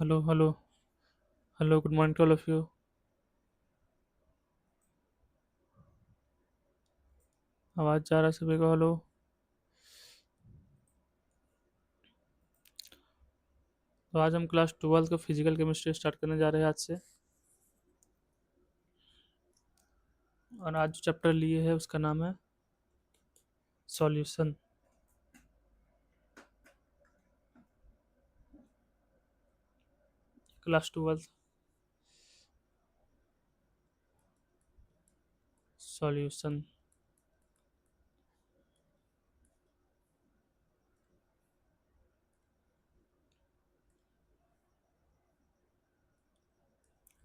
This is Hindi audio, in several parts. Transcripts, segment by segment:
Hello hello hello, good morning to all of you. आवाज़ जा रहा है सभी को? हेलो। तो आज हम क्लास 12 का फिजिकल केमिस्ट्री स्टार्ट करने जा रहे हैं आज से। और आज जो चैप्टर लिए है उसका नाम है सॉल्यूशन। Class 12 solution.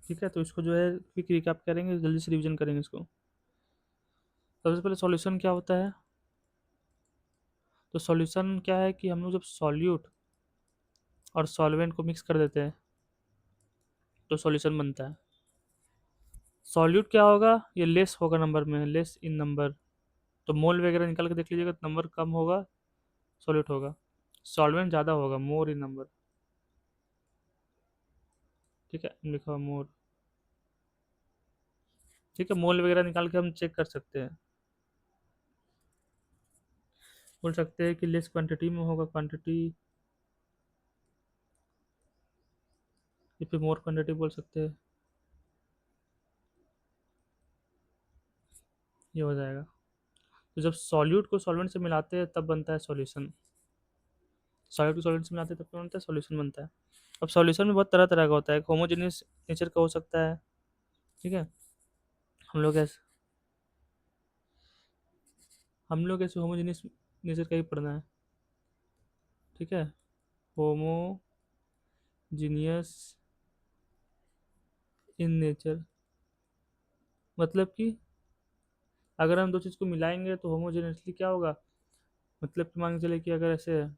ठीक है, तो इसको जो है क्विक रिकैप करेंगे, जल्दी से रिवीजन करेंगे इसको। सबसे पहले सॉल्यूशन क्या होता है? तो सॉल्यूशन क्या है कि हम लोग जब सॉल्यूट और सॉल्वेंट को मिक्स कर देते हैं तो सॉल्यूशन बनता है। सॉल्यूट क्या होगा? ये लेस होगा नंबर में, लेस इन नंबर। तो मोल वगैरह निकाल के देख लीजिएगा, तो नंबर कम होगा, सॉल्यूट होगा। सॉल्वेंट ज़्यादा होगा, मोर इन नंबर। ठीक है, लिखा हुआ मोर। ठीक है, मोल वगैरह निकाल के हम चेक कर सकते हैं। बोल सकते हैं कि लेस क्वांटिटी में होगा क्वांटिटी, या फिर मोर क्वांटिटी बोल सकते हैं। ये हो जाएगा। तो जब सॉल्यूट को सॉल्वेंट से मिलाते हैं तब बनता है सॉल्यूशन। सॉल्यूट को सॉल्वेंट से मिलाते हैं तब क्या बनता है? सॉल्यूशन बनता है। अब सॉल्यूशन में बहुत तरह तरह का होता है। एक होमोजेनियस नेचर का हो सकता है। ठीक है। हम लोग ऐसे हम लोग ऐसे होमोजेनियस नेचर का ही पढ़ना है। ठीक है। होमोजीनियस इन नेचर मतलब कि अगर हम दो चीज़ को मिलाएंगे तो होमोजेनियसली क्या होगा? मतलब कि मान के चले कि अगर ऐसे है,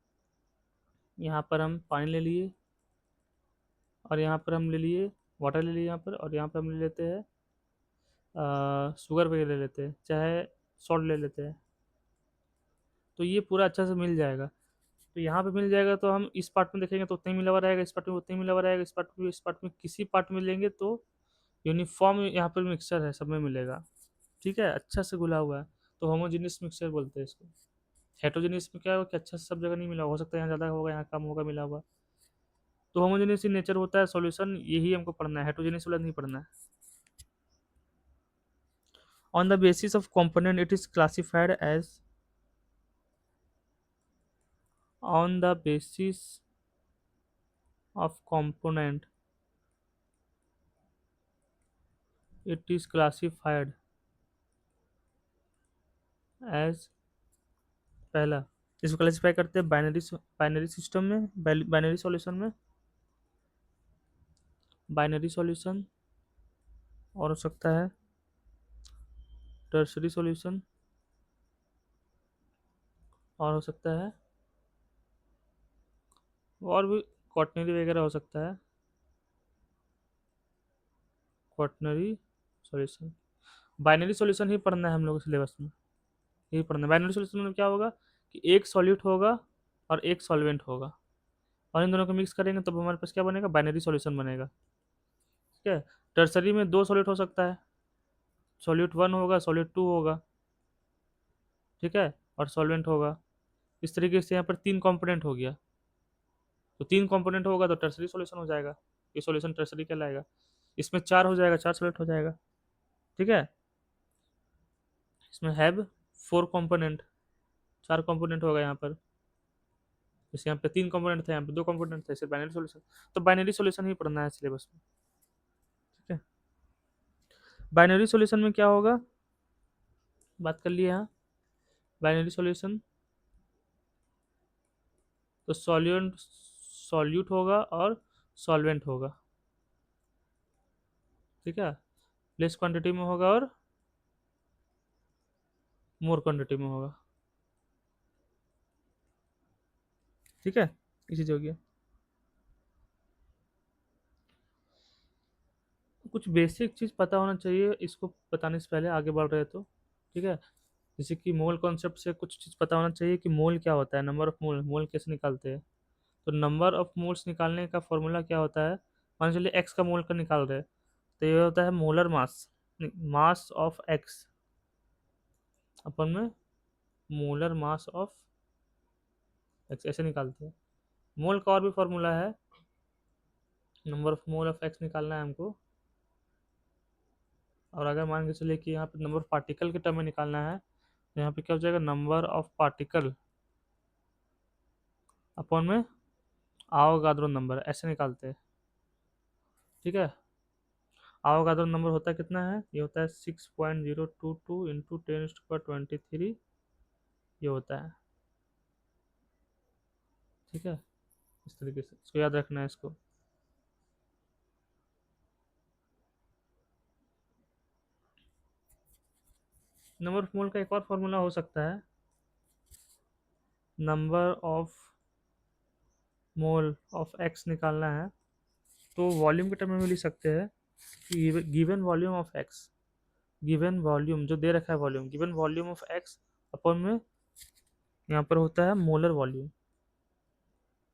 यहाँ पर हम पानी ले लिए और यहाँ पर हम ले लिए वाटर ले लिए, यहाँ पर और यहाँ पर हम ले लेते हैं शुगर वगैरह ले लेते हैं, चाहे सॉल्ट ले लेते हैं। तो ये पूरा अच्छा से मिल जाएगा। तो यहाँ पे मिल जाएगा तो हम इस पार्ट में देखेंगे तो उतना ही मिला हुआ रहेगा, इस पार्ट में उतना ही मिला हुआ रहेगा, इस पार्ट में किसी पार्ट में लेंगे तो यूनिफॉर्म यहाँ पर मिक्सचर है, सब में मिलेगा। ठीक है, अच्छा से घुला हुआ है। तो होमोजीनियस मिक्सचर बोलते हैं इसको। हेटेरोजेनियस में क्या होगा कि अच्छा से सब जगह नहीं मिला, हो सकता है यहाँ ज़्यादा होगा यहाँ कम होगा मिला हुआ। तो होमोजेनियस इन नेचर होता है सॉल्यूशन, यही हमको पढ़ना है, हेटेरोजेनियस वाला नहीं पढ़ना है। On the basis of component, it is classified as on the basis of component, it is classified as पहला। इसको क्लासिफाई करते हैं बाइनरी सिस्टम में, बाइनरी सॉल्यूशन में। बाइनरी सॉल्यूशन और हो सकता है टर्सरी सॉल्यूशन और हो सकता है और भी क्वाटनरी वगैरह हो सकता है, क्वाटनरी सॉल्यूशन। बाइनरी सॉल्यूशन ही पढ़ना है हम लोग सिलेबस में, यही पढ़ना है। बाइनरी सॉल्यूशन में क्या होगा कि एक सॉल्यूट होगा और एक सॉल्वेंट होगा, और इन दोनों को मिक्स करेंगे तब हमारे पास क्या बनेगा? बाइनरी सॉल्यूशन बनेगा। ठीक है। टर्सरी में दो सॉल्यूट हो सकता है, सॉल्यूट वन होगा, सॉल्यूट टू होगा। ठीक है, और सॉल्वेंट होगा। इस तरीके से यहाँ पर तीन कंपोनेंट हो गया। तो तीन कंपोनेंट होगा तो टर्सरी सॉल्यूशन हो जाएगा, ये सॉल्यूशन टर्सरी कहलाएगा। इसमें चार हो जाएगा, चार सॉल्यूट हो जाएगा। ठीक है। इसमें हैव फोर कंपोनेंट, चार कंपोनेंट होगा यहाँ पर। जैसे यहाँ पे तीन कंपोनेंट थे, यहाँ पे दो कंपोनेंट थे, सिर्फ बाइनरी सॉल्यूशन। तो बाइनरी सॉल्यूशन ही पढ़ना है सिलेबस में। ठीक है। बाइनरी सॉल्यूशन में क्या होगा, बात कर लिए यहाँ। बाइनरी सॉल्यूशन तो सॉल्यूट होगा और सॉल्वेंट होगा। ठीक है। लेस क्वांटिटी में होगा और मोर क्वांटिटी में होगा। ठीक है, इसी जो हो गया। कुछ बेसिक चीज़ पता होना चाहिए इसको बताने से पहले, आगे बढ़ रहे तो। ठीक है। जैसे कि मोल कॉन्सेप्ट से कुछ चीज़ पता होना चाहिए कि मोल क्या होता है, नंबर ऑफ मोल, मोल कैसे निकालते हैं। तो नंबर ऑफ मोल्स निकालने का फॉर्मूला क्या होता है? मान चलिए एक्स का मोल का निकाल रहे हैं, तो ये होता है molar mass, mass of x अपन में मोलर मास ऑफ एक्स, ऐसे निकालते हैं। मोल का और भी फॉर्मूला है, number of mole of x निकालना है हमको। और अगर मान के चलिए कि यहाँ पे नंबर ऑफ पार्टिकल के टर्म में निकालना है, तो यहाँ पे क्या हो जाएगा, नंबर ऑफ पार्टिकल अपन में आवोगाद्रो नंबर, ऐसे निकालते हैं। ठीक है, आवोगाद्रो नंबर होता है कितना है, ये होता है 6.022 इंटू 10⁻23, ये होता है। ठीक है, इस तरीके से इसको याद रखना है इसको। नंबर ऑफ मोल का एक और फॉर्मूला हो सकता है, number of mole of x निकालना है, तो वॉल्यूम के टर्म में भी लिख सकते हैं कि given volume of x, given volume जो दे रखा है volume, given volume of x अपन में यहाँ पर होता है मोलर वॉल्यूम,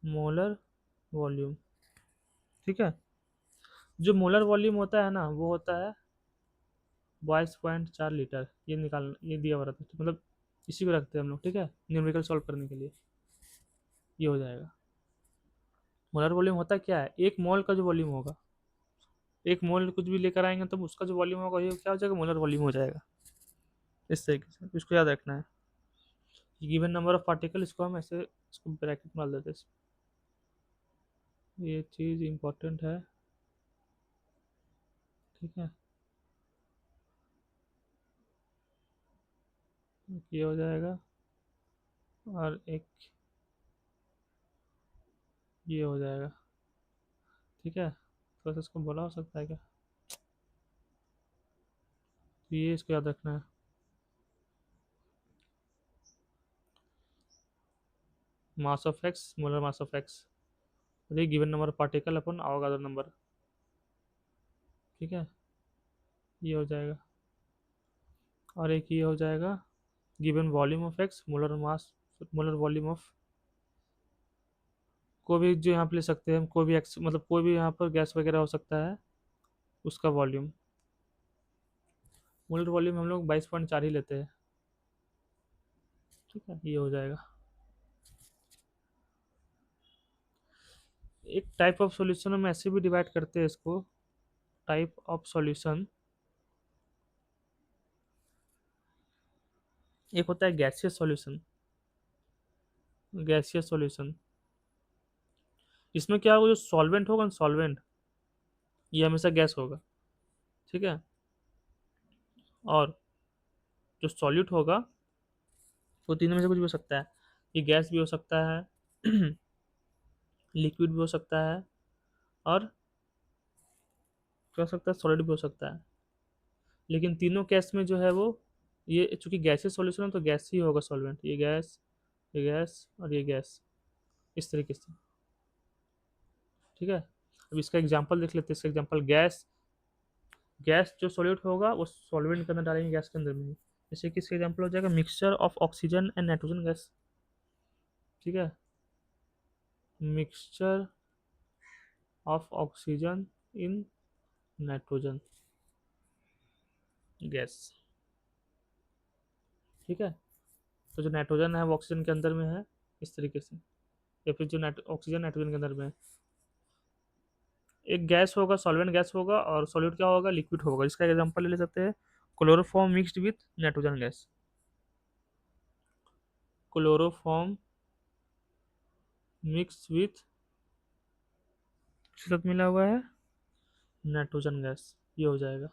मोलर वॉल्यूम। ठीक है, जो मोलर वॉल्यूम होता है ना, वो होता है 22.4 लीटर, ये निकाल, ये दिया हुआ रहता है, मतलब इसी को रखते हैं हम लोग। ठीक है, न्यूमेरिकल सॉल्व करने के लिए ये हो जाएगा। मोलर वॉल्यूम होता क्या है, एक मोल का जो वॉल्यूम होगा, एक मोल कुछ भी लेकर आएंगे तो उसका जो वॉल्यूम होगा ये क्या हो जाएगा, मोलर वॉल्यूम हो जाएगा। इस तरीके से इसको याद रखना है। गिवन नंबर ऑफ पार्टिकल, इसको हम ऐसे इसको ब्रैकेट में डाल देते हैं, ये चीज़ इम्पोर्टेंट है। ठीक है, ये हो जाएगा, और एक ये हो जाएगा। ठीक है, थोड़ा सा इसको बोला हो सकता है क्या, तो ये इसको याद रखना है। Mass of x, molar mass of x, ये गिवन नंबर ऑफ पार्टिकल अपन अवोगाद्रो नंबर। ठीक है, ये हो जाएगा, और एक ये हो जाएगा given volume of x, molar mass, molar volume of, कोई भी जो यहाँ पे ले सकते हैं हम, कोई भी एक्स, मतलब कोई भी यहाँ पर गैस वगैरह हो सकता है, उसका वॉल्यूम। मोलर वॉल्यूम हम लोग 22.4 ही लेते हैं। ठीक है, ये हो जाएगा। एक टाइप ऑफ सॉल्यूशन हम ऐसे भी डिवाइड करते हैं इसको, टाइप ऑफ सॉल्यूशन, एक होता है गैसियस सॉल्यूशन, गैसियस सॉल्यूशन, इसमें क्या होगा, जो सॉल्वेंट होगा ना, सॉल्वेंट ये हमेशा गैस होगा। ठीक है, और जो सॉल्यूट होगा वो तीनों में से कुछ भी हो सकता है, ये गैस भी हो सकता है, लिक्विड भी हो सकता है, और क्या हो सकता है, सॉलिड भी हो सकता है। लेकिन तीनों केस में जो है वो, ये चूंकि गैसियस सॉल्यूशन है तो गैस ही होगा सॉल्वेंट, ये गैस, ये गैस और ये गैस, इस तरीके से। ठीक है, अब इसका एग्जांपल देख लेते हैं। इसका एग्जांपल, गैस, गैस जो सॉल्यूट होगा वो सॉल्वेंट के अंदर डालेंगे, गैस के अंदर नहीं। जैसे कि इसका एग्जांपल हो जाएगा mixture of oxygen and nitrogen gas. ठीक है, mixture of oxygen in nitrogen gas. ठीक है, तो जो नाइट्रोजन है वो ऑक्सीजन के अंदर में है, इस तरीके से, या फिर जो ऑक्सीजन नाइट्रोजन के अंदर में है। एक गैस होगा, सॉल्वेंट गैस होगा, और सॉल्यूट क्या होगा, लिक्विड होगा। इसका एग्जांपल ले सकते हैं, chloroform mixed with nitrogen gas, chloroform mix with, साथ मिला हुआ है नाइट्रोजन गैस, ये हो जाएगा।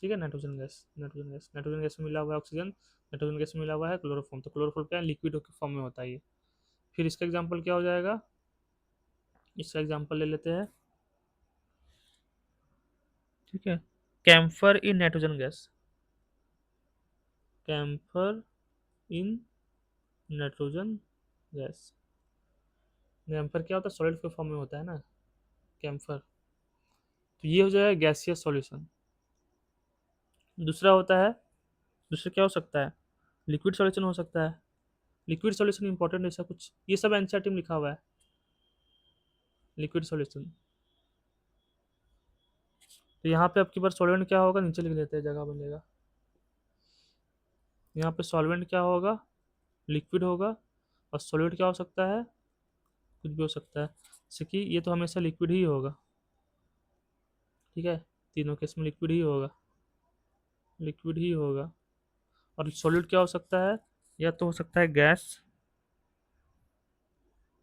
ठीक है, nitrogen gas, nitrogen gas, nitrogen gas में मिला हुआ है ऑक्सीजन, नाइट्रोजन गैस में मिला हुआ है क्लोरोफॉर्म, तो क्लोरोफॉर्म क्या है, लिक्विड के फॉर्म में होता है ये। फिर इसका एग्जांपल क्या हो जाएगा, इसका एग्जांपल ले लेते हैं। ठीक है, camphor in nitrogen gas, camphor in nitrogen gas. Camphor क्या होता है, सॉलिड के फॉर्म में होता है ना, कैम्फर। तो ये हो जाएगा गैसियस सॉल्यूशन। दूसरा होता है, दूसरा क्या हो सकता है, लिक्विड सॉल्यूशन हो सकता है। लिक्विड सॉल्यूशन इंपॉर्टेंट ऐसा कुछ, ये सब एनसीईआरटी में लिखा हुआ है, लिक्विड सॉल्यूशन। तो यहाँ पे आपकी बार सॉल्वेंट क्या होगा, नीचे लिख लेते हैं, जगह बनेगा। यहाँ पे सॉल्वेंट क्या होगा, लिक्विड होगा। और सॉल्यूट क्या हो सकता है, कुछ भी हो सकता है, जैसे कि ये तो हमेशा लिक्विड ही होगा। ठीक है, तीनों केस में लिक्विड ही होगा, लिक्विड ही होगा। और सॉल्यूट क्या हो सकता है, या तो हो सकता है गैस,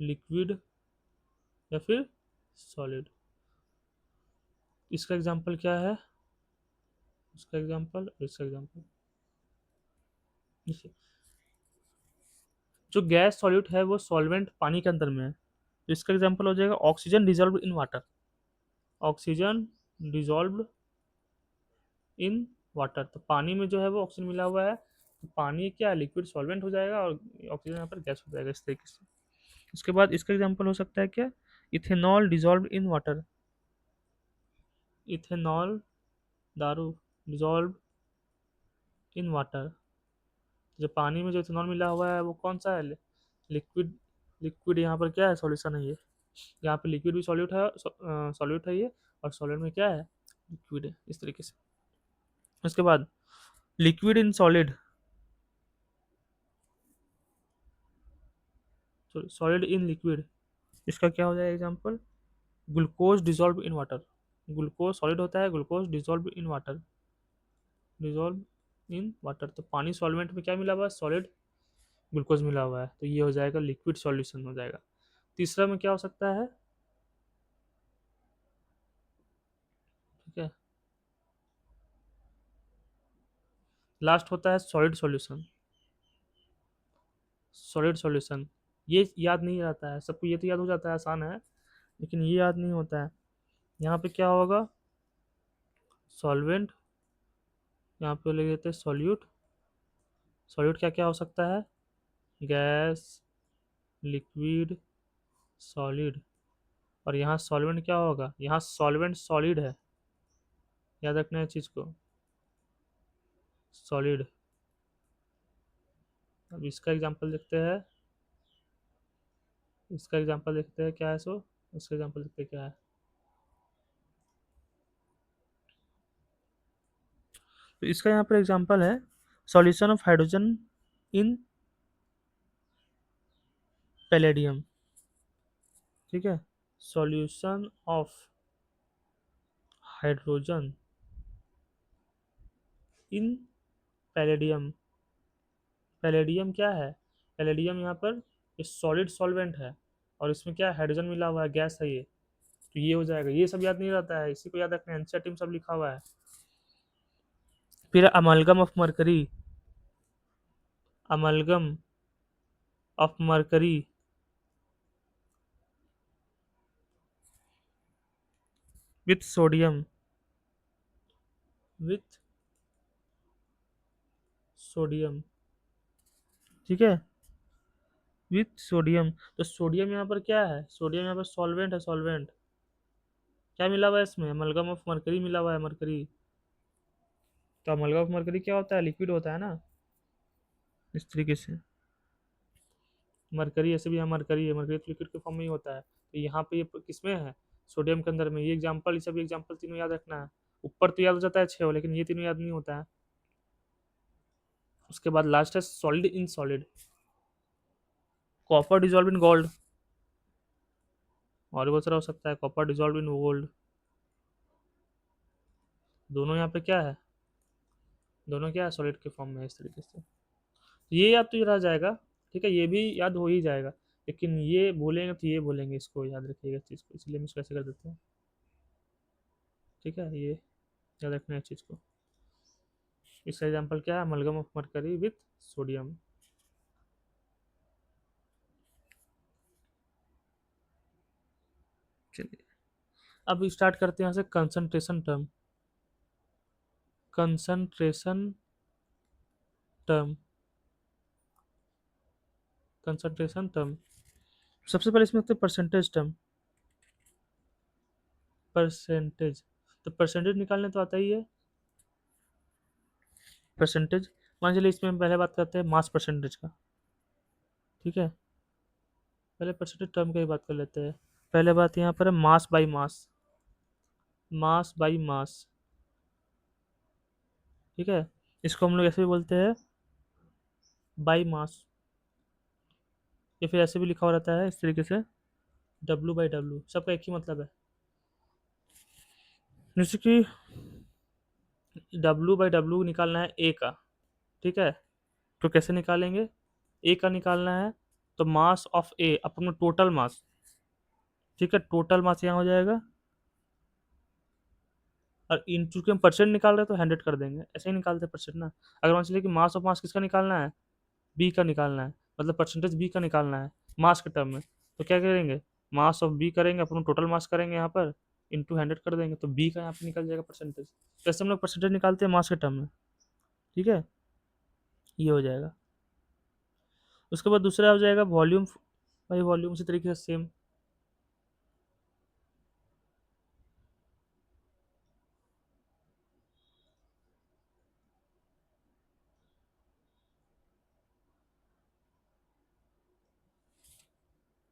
लिक्विड, या फिर सॉलिड। इसका एग्जांपल क्या है, इसका एग्जांपल, इसका एग्जांपल, जो गैस सॉल्यूट है वो सॉल्वेंट पानी के अंदर में है, तो इसका एग्जांपल हो जाएगा oxygen dissolve in water, oxygen dissolve in water. तो पानी में जो है वो ऑक्सीजन मिला हुआ है, तो पानी क्या लिक्विड सॉल्वेंट हो जाएगा और ऑक्सीजन यहाँ पर गैस हो जाएगा, इस तरीके से। उसके बाद इसका एग्जांपल हो सकता है क्या, ethanol dissolve in water, ethanol, दारू, डिजॉल्व इन वाटर। जो पानी में जो इथेनॉल मिला हुआ है वो कौन सा है, लिक्विड, लिक्विड यहाँ पर क्या है, सॉल्यूशन है ये। यहाँ पे लिक्विड भी सॉल्यूट है, सॉल्यूट है ये, और सॉलिड में क्या है, लिक्विड है, इस तरीके से। उसके बाद liquid in solid, solid in liquid, इसका क्या हो जाएगा example, glucose dissolve in water. Glucose solid होता है, glucose dissolve in water, dissolve in water. तो पानी सॉल्वेंट में क्या मिला हुआ है, सॉलिड ग्लूकोज मिला हुआ है, तो ये हो जाएगा लिक्विड सॉल्यूशन हो जाएगा। तीसरा में क्या हो सकता है, ठीक है, लास्ट होता है सॉलिड सॉल्यूशन, सॉलिड सॉल्यूशन। ये याद नहीं रहता है सबको, ये तो याद हो जाता है, आसान है, लेकिन ये याद नहीं होता है। यहाँ पे क्या होगा, सॉल्वेंट, यहाँ पे ले लेते हैं सॉल्यूट, सॉल्यूट क्या क्या हो सकता है, गैस, लिक्विड, सॉलिड। और यहाँ सॉल्वेंट क्या होगा, यहाँ सॉल्वेंट सॉलिड है, याद रखना है चीज़ को, सॉलिड। अब इसका एग्जांपल देखते हैं, इसका एग्जांपल देखते हैं क्या है, सो इसका एग्जांपल देखते हैं क्या है। तो इसका यहाँ पर एग्जांपल है solution of hydrogen in palladium. ठीक है, solution of hydrogen in palladium. Palladium क्या है, पैलेडियम यहाँ पर ये सॉलिड सॉल्वेंट है, और इसमें क्या है, हाइड्रोजन मिला हुआ है, गैस है ये, तो ये हो जाएगा। ये सब याद नहीं रहता है, इसी को याद रखना है, एनसीईआरटी में सब लिखा हुआ है। फिर amalgam of mercury, amalgam of mercury with sodium, with sodium, ठीक है, विथ सोडियम। तो सोडियम यहाँ पर क्या है, सोडियम यहाँ पर सॉल्वेंट है, सॉल्वेंट क्या मिला हुआ है इसमें, अमलगम ऑफ मरकरी मिला हुआ है, मरकरी। तो अमलगम ऑफ मरकरी क्या होता है, लिक्विड होता है ना, इस तरीके से। मरकरी ऐसे भी है, मरकरी है, मरकरी तो लिक्विड के फॉर्म में ही होता है। तो यहाँ पे ये किसमें है, सोडियम के अंदर में। ये एग्जाम्पल, ये सब एग्जाम्पल तीनों याद रखना है। ऊपर तो याद हो जाता है 6, लेकिन ये तीनों याद नहीं होता है। उसके बाद लास्ट है solid in solid, copper dissolve in gold, और भी बहुत सारा हो सकता है, कॉपर डिजॉल्व इन गोल्ड। दोनों यहाँ पे क्या है, दोनों क्या है, सॉलिड के फॉर्म में है, इस तरीके से। ये याद तो ये रह जाएगा, ठीक है, ये भी याद हो ही जाएगा, लेकिन ये बोलेंगे तो ये बोलेंगे, इसको याद रखिएगा इस चीज़ को, इसलिए हम इसको ऐसे कर देते हैं। ठीक है, ये याद रखना है इस चीज़ को। इसका एग्जाम्पल क्या है, amalgam of mercury with sodium. चलिए, अब स्टार्ट करते हैं यहाँ से concentration term, concentration term, concentration term. सबसे पहले इसमें होते हैं परसेंटेज टर्म, परसेंटेज। तो परसेंटेज निकालने तो आता ही है, परसेंटेज। मान चलिए इसमें हम पहले बात करते हैं मास परसेंटेज का। ठीक है, पहले परसेंटेज टर्म की बात कर लेते हैं। पहले बात यहाँ पर है mass by mass, mass by mass. ठीक है, इसको हम लोग ऐसे भी बोलते हैं बाई मास, या फिर ऐसे भी लिखा हुआ रहता है इस तरीके से डब्लू बाई डब्लू, सबका एक ही मतलब है। जैसे कि डब्लू बाई डब्लू निकालना है ए का, ठीक है, तो कैसे निकालेंगे? ए का निकालना है तो मास ऑफ ए अपना टोटल मास, ठीक है, टोटल मास यहाँ हो जाएगा, और इन चूंकि हम परसेंट निकाल रहे हैं तो 100 कर देंगे, ऐसे ही निकालते हैं परसेंट ना। अगर मान चलिए कि मास ऑफ मास किसका निकालना है, बी का निकालना है, मतलब परसेंटेज बी का निकालना है मास के टर्म में, तो क्या करेंगे, मास ऑफ बी करेंगे, अपना टोटल मास करेंगे यहाँ पर, इंटू 100 कर देंगे, तो बी का यहाँ पे निकल जाएगा परसेंटेज। जैसे हम लोग परसेंटेज निकालते हैं मास के टर्म में, ठीक है, ये हो जाएगा। उसके बाद दूसरा हो जाएगा वॉल्यूम बाई वॉल्यूम, उसी तरीके से सेम।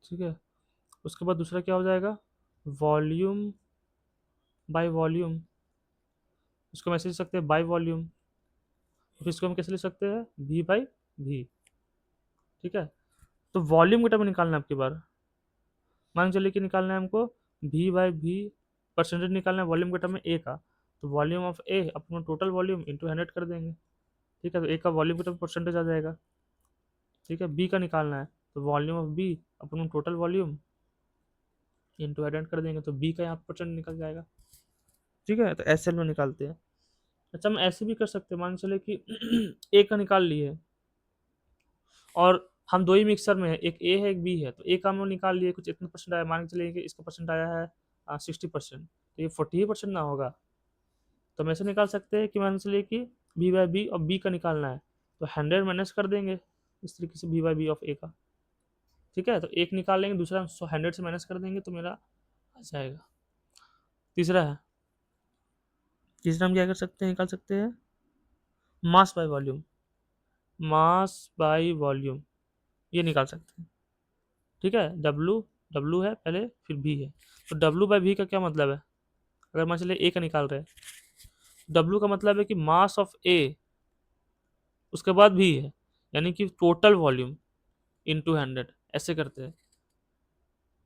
ठीक है, उसके बाद दूसरा क्या हो जाएगा, वॉल्यूम बाय वॉल्यूम, इसको हम ऐसे लिख सकते हैं बाय वॉल्यूम, फिर इसको हम कैसे लिख सकते हैं, वी बाई वी। ठीक है, तो वॉल्यूम का टर्म निकालना है आपकी बार, मान के चलिए कि निकालना है हमको वी बाई वी, परसेंटेज निकालना है वॉल्यूम के टर्म में ए का, तो वॉल्यूम ऑफ ए अपना टोटल वॉल्यूम इंटू 100 कर देंगे। ठीक है, तो ए का वॉल्यूम के टर्म परसेंटेज आ जाएगा। ठीक है, बी का निकालना है तो वॉल्यूम ऑफ बी अपना टोटल वॉल्यूम इंटू 100 कर देंगे, तो बी का यहाँ परसेंट निकल जाएगा। ठीक है, तो ऐसे हम लोग निकालते हैं। अच्छा, हम ऐसे भी कर सकते हैं, मान चले कि ए का निकाल लिए और हम दो ही मिक्सर में है, एक ए है एक बी है, तो ए का हम लोग निकाल लिए, कुछ इतना परसेंट आया, मान के चलिए कि इसका परसेंट आया है 60%, तो ये 40% ना होगा, तो हम ऐसे निकाल सकते हैं कि मान के चलिए कि बी बाई बी और बी का निकालना है, तो 100 माइनस कर देंगे इस तरीके से बी बाई बी ऑफ ए का। ठीक है, तो एक निकाल लेंगे, दूसरा 100 से माइनस कर देंगे तो मेरा आ जाएगा। तीसरा है, तीसरा हम क्या कर सकते हैं, निकाल सकते हैं mass by volume, mass by volume ये निकाल सकते हैं। ठीक है, डब्लू, डब्लू है पहले फिर भी है, तो डब्लू बाई भी का क्या मतलब है, अगर मान चलिए ए का निकाल रहे हैं, डब्लू का मतलब है कि मास ऑफ ए उसके बाद भी है, यानी कि टोटल वॉल्यूम इंटू 100, ऐसे करते हैं।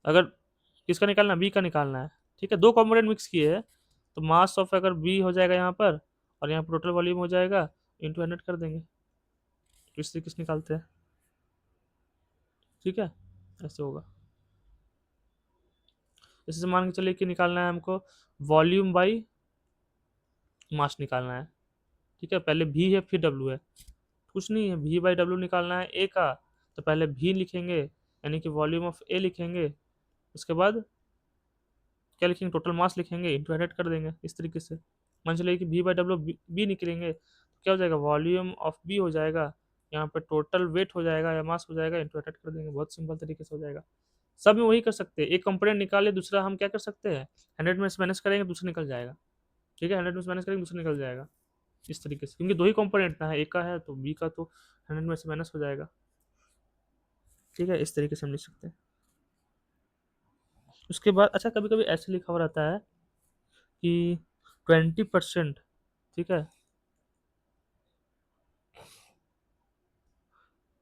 अगर किसका निकालना, बी का निकालना है, ठीक है, दो कंपोनेंट मिक्स किए हैं, तो मास ऑफ अगर बी हो जाएगा यहाँ पर, और यहाँ पर टोटल वॉल्यूम हो जाएगा, इंटू 100 कर देंगे, तो इस तरीके से निकालते हैं। ठीक है, ऐसे होगा। जैसे मान के चलिए कि निकालना है हमको वॉल्यूम बाई मास निकालना है। ठीक है, पहले भी है फिर डब्लू है, कुछ नहीं है, भी बाई डब्लू निकालना है ए का, तो पहले भी लिखेंगे यानी कि वॉल्यूम ऑफ ए लिखेंगे, उसके बाद क्या लिखेंगे, टोटल मास लिखेंगे, इंटू 100 कर देंगे इस तरीके से। मान चलिए कि भी बाई डब्लू बी निकलेंगे तो क्या हो जाएगा, वॉल्यूम ऑफ बी हो जाएगा, यहाँ पे टोटल वेट हो जाएगा या मास हो जाएगा, इंटू 100 कर देंगे, बहुत सिंपल तरीके से हो जाएगा। सब में वही कर सकते हैं, एक कंपोनेंट निकाले, दूसरा हम क्या कर सकते हैं, 100 में से माइनस करेंगे दूसरा निकल जाएगा। ठीक है, 100 में से माइनस करेंगे दूसरा निकल जाएगा, इस तरीके से, क्योंकि दो ही कंपोनेंट ना है, एक का है तो बी का तो 100 में से माइनस हो जाएगा। ठीक है, इस तरीके से हम लिख सकते हैं। उसके बाद अच्छा, कभी कभी ऐसे लिखा हुआ रहता है कि 20%, ठीक है,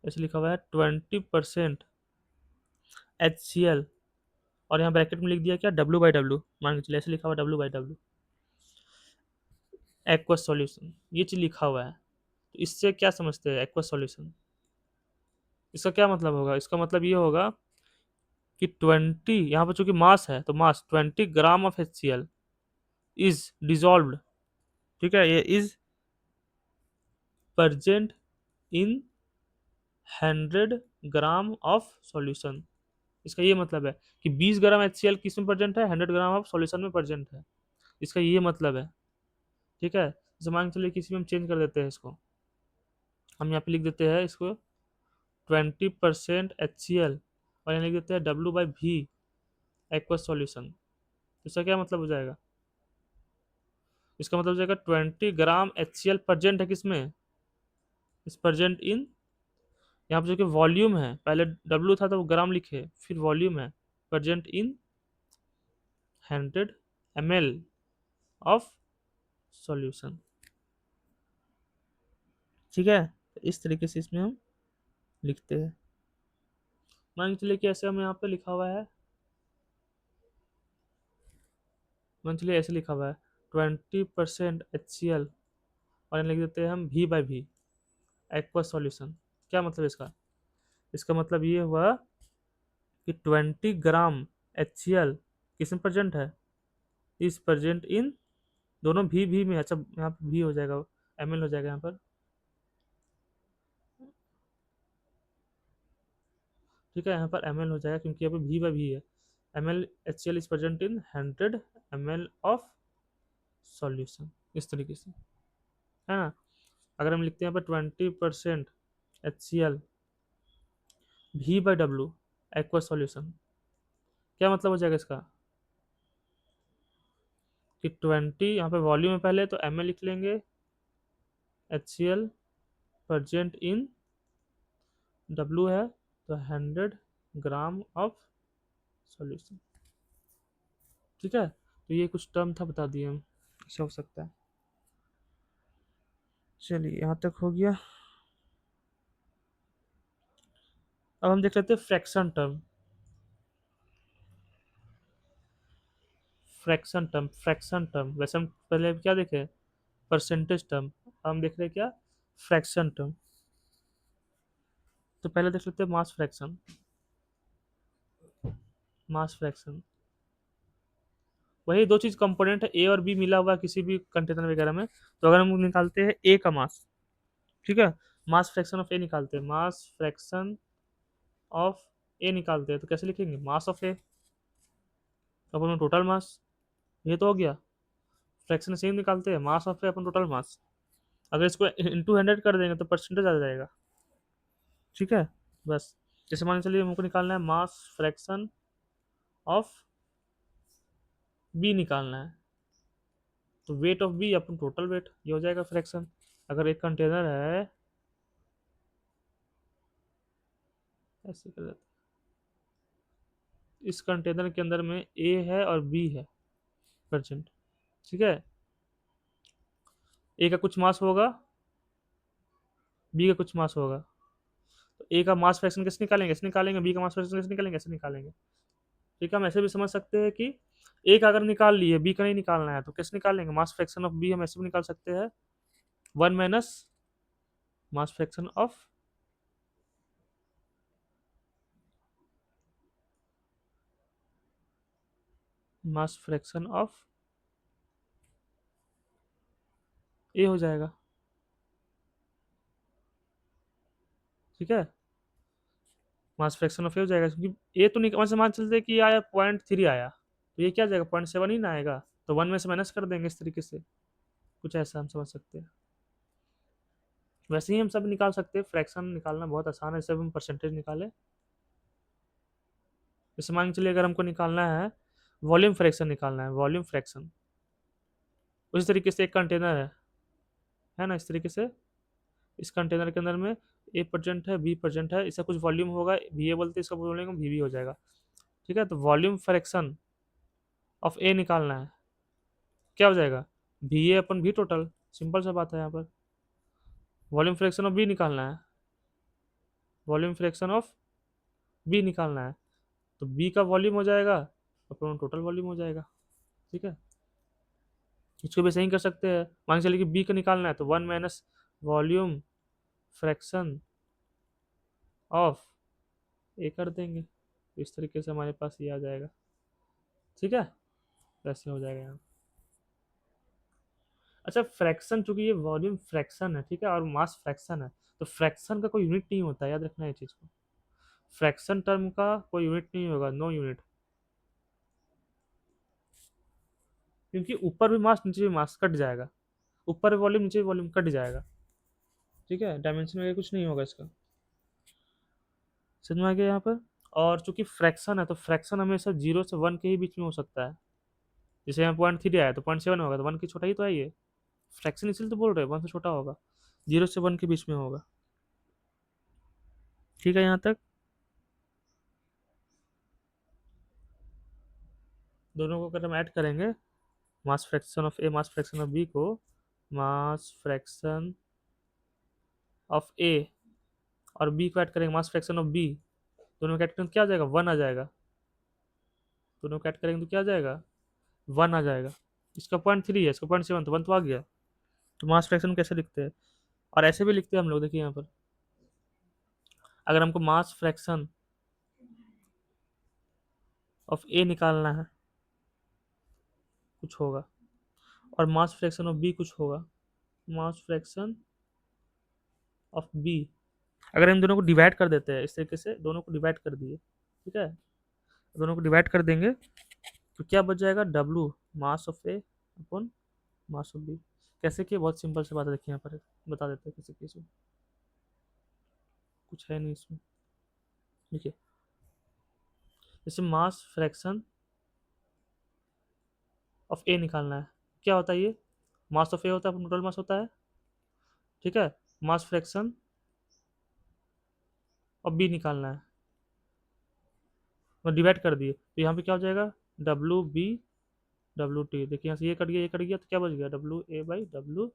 ऐसे लिखा हुआ है 20% HCl, और यहाँ ब्रैकेट में लिख दिया क्या, डब्ल्यू बाई डब्ल्यू, मान के चलिए ऐसे लिखा हुआ W by W aqueous solution, ये चीज लिखा हुआ है, तो इससे क्या समझते हैं एक्वस सॉल्यूशन, इसका क्या मतलब होगा, इसका मतलब ये होगा कि 20, यहाँ पर चूंकि मास है तो मास 20 gram of HCl is dissolved, ठीक है, ये is present in 100 gram of solution. इसका ये मतलब है कि 20 ग्राम HCl किस में प्रेजेंट है, 100 ग्राम ऑफ सॉल्यूशन में प्रेजेंट है, इसका ये मतलब है। ठीक है, जैसे मान के चलिए किसी में हम चेंज कर देते हैं इसको, हम यहाँ पे लिख देते हैं इसको 20% HCl, और यहाँ लिख देते हैं डब्ल्यू बाई भी एक्वस सॉल्यूशन, इसका क्या मतलब हो जाएगा, इसका मतलब हो जाएगा 20 ग्राम HCl प्रेजेंट है किसमें, इस प्रेजेंट इन यहाँ पे जो कि वॉल्यूम है, पहले डब्ल्यू था तो वो ग्राम लिखे, फिर वॉल्यूम है, present in 100 ml of solution. ठीक है, तो इस तरीके से इसमें हम लिखते हैं। मान के चलिए कि ऐसे हम यहाँ पे लिखा हुआ है, मान चलिए ऐसे लिखा हुआ है 20% HCl, और यहाँ लिख देते हैं हम V/V एक्वा सॉल्यूशन। क्या मतलब इसका? इसका मतलब ये हुआ कि 20 ग्राम HCl किस में प्रेजेंट है, इज प्रेजेंट इन, दोनों भी में, अच्छा यहाँ पे भी हो जाएगा, ml हो जाएगा यहाँ पर। ठीक है, यहाँ पर ml हो जाएगा क्योंकि यहाँ पे V/V है। ml HCl is present in 100 ml of solution, इस तरीके से, है ना। अगर हम लिखते हैं यहाँ पर 20% HCl V/W एक्वा सॉल्यूशन, क्या मतलब हो जाएगा इसका कि 20 यहाँ पे वॉल्यूम है पहले, तो ml लिख लेंगे, HCl प्रेजेंट इन W है, तो 100 ग्राम ऑफ सॉल्यूशन। ठीक है, तो ये कुछ टर्म था, बता दिए हम, ऐसा हो सकता है। चलिए यहाँ तक हो गया। अब हम देख लेते हैं फ्रैक्शन टर्म। फ्रैक्शन टर्म वैसे हम पहले क्या देखे, परसेंटेज टर्म, हम देख रहे हैं क्या, फ्रैक्शन टर्म। तो पहले देख लेते हैं मास फ्रैक्शन। मास फ्रैक्शन वही दो चीज कंपोनेंट है, ए और बी मिला हुआ है किसी भी कंटेनर वगैरह में, तो अगर हम निकालते हैं ए का मास, ठीक है, मास फ्रैक्शन ऑफ ए निकालते हैं, मास फ्रैक्शन ऑफ ए निकालते हैं, तो कैसे लिखेंगे, मास of A upon total mass, ये तो हो गया। फ्रैक्शन सेम निकालते हैं, मास of A upon total mass, अगर इसको इंटू 100 कर देंगे तो परसेंटेज आ जाएगा। ठीक है, बस, जैसे मान के चलिए हमको निकालना है मास फ्रैक्शन ऑफ बी निकालना है, तो weight of B upon total weight, ये हो जाएगा फ्रैक्शन। अगर एक कंटेनर है, ऐसे कर देते हैं, इस कंटेनर के अंदर में ए है और बी है परसेंट, ठीक है, ए का कुछ मास होगा, बी का कुछ मास होगा, तो ए का मास फ्रैक्शन कैसे निकालेंगे, ऐसे निकालेंगे, बी का मास फ्रैक्शन कैसे निकालेंगे, ऐसे निकालेंगे। ठीक है, हम ऐसे भी समझ सकते हैं कि ए का अगर निकाल लिए, बी का नहीं निकालना है, तो कैसे निकालेंगे, मास फ्रैक्शन ऑफ बी हम ऐसे भी निकाल सकते हैं, 1 - मास फ्रैक्शन ऑफ ए हो जाएगा। ठीक है, मास फ्रैक्शन ऑफ ए हो जाएगा, क्योंकि ए तो वहां से मान चलते कि आया 0.3 आया, तो ये क्या जाएगा, 0.7 ही ना आएगा, तो 1 में से माइनस कर देंगे, इस तरीके से कुछ ऐसा हम समझ सकते हैं। वैसे ही हम सब निकाल सकते हैं, फ्रैक्शन निकालना बहुत आसान है, जैसे हम परसेंटेज निकाले। जैसे मान के चलिए अगर हमको निकालना है वॉल्यूम फ्रैक्शन, निकालना है वॉल्यूम फ्रैक्शन, उसी तरीके से एक कंटेनर है ना, इस तरीके से इस कंटेनर के अंदर में ए परसेंट है, बी परसेंट है, इसका कुछ वॉल्यूम होगा, वी ए बोलते हैं इसका, बोलेंगे वी बी हो जाएगा। ठीक है, तो वॉल्यूम फ्रैक्शन ऑफ ए निकालना है, क्या हो जाएगा, वी ए अपन भी टोटल, सिंपल सा बात है यहाँ पर। वॉल्यूम फ्रैक्शन ऑफ बी निकालना है, वॉल्यूम फ्रैक्शन ऑफ बी निकालना है, तो बी का वॉल्यूम हो जाएगा, अपन टोटल वॉल्यूम हो जाएगा। ठीक है, इसको भी सही कर सकते हैं, मान के चलिए कि बी का निकालना है, तो 1 - वॉल्यूम फ्रैक्शन ऑफ ए कर देंगे, तो इस तरीके से हमारे पास ये आ जाएगा। ठीक है, वैसे हो जाएगा यहाँ। अच्छा, फ्रैक्शन, चूंकि ये वॉल्यूम फ्रैक्शन है, ठीक है, और मास फ्रैक्शन है, तो फ्रैक्शन का कोई यूनिट नहीं होता, याद रखना है चीज़ को, फ्रैक्शन टर्म का कोई यूनिट नहीं होगा, नो यूनिट, क्योंकि ऊपर भी मास नीचे भी मास कट जाएगा, ऊपर वॉल्यूम नीचे वॉल्यूम कट जाएगा। ठीक है, डायमेंशन में कुछ नहीं होगा इसका, समझ में आ गया यहाँ पर। और चूंकि फ्रैक्शन है, तो फ्रैक्शन हमेशा 0 से 1 के ही बीच में हो सकता है, जैसे यहाँ 0.3 आया तो 0.7 होगा, तो 1 की छोटा ही तो है ये, फ्रैक्शन इसलिए तो बोल रहे हैं 1 से छोटा होगा, 0 से 1 के बीच में होगा। ठीक है यहाँ तक? दोनों को अगर हम ऐड करेंगे, mass fraction of A mass fraction of B को, मास फ्रैक्शन ऑफ ए और बी को ऐड करेंगे मास फ्रैक्शन ऑफ बी, दोनों को ऐड करेंगे तो क्या आ जाएगा? 1 आ जाएगा। दोनों को ऐड करेंगे तो क्या आ जाएगा? 1 आ जाएगा। इसका 0.3 है, इसका 0.7, तो 1 तो आ गया। तो मास फ्रैक्शन कैसे लिखते हैं? और ऐसे भी लिखते हैं हम लोग, देखिए यहाँ पर, अगर हमको मास फ्रैक्शन ऑफ ए निकालना है, कुछ होगा, और मास फ्रैक्शन ऑफ बी कुछ होगा, मास फ्रैक्शन ऑफ बी, अगर हम दोनों को डिवाइड कर देते हैं इस तरीके से, दोनों को डिवाइड कर दिए, ठीक है, दोनों को डिवाइड कर देंगे तो क्या बच जाएगा? W mass of A upon mass of B. कैसे किए? बहुत सिंपल से बात है, देखिए यहाँ पर बता देते हैं कैसे किए। कुछ है नहीं इसमें, देखिए, जैसे मास फ्रैक्शन ऑफ ए निकालना है, क्या होता है ये? मास ऑफ ए होता है, टोटल मास होता है, ठीक है, मास फ्रैक्शन ऑफ बी निकालना है, मैं डिवाइड कर दिए तो यहाँ पे क्या हो जाएगा? डब्लू बी डब्लू टी, देखिए यहाँ से ये कट गया, ये कट गया, तो क्या बच गया? W A by W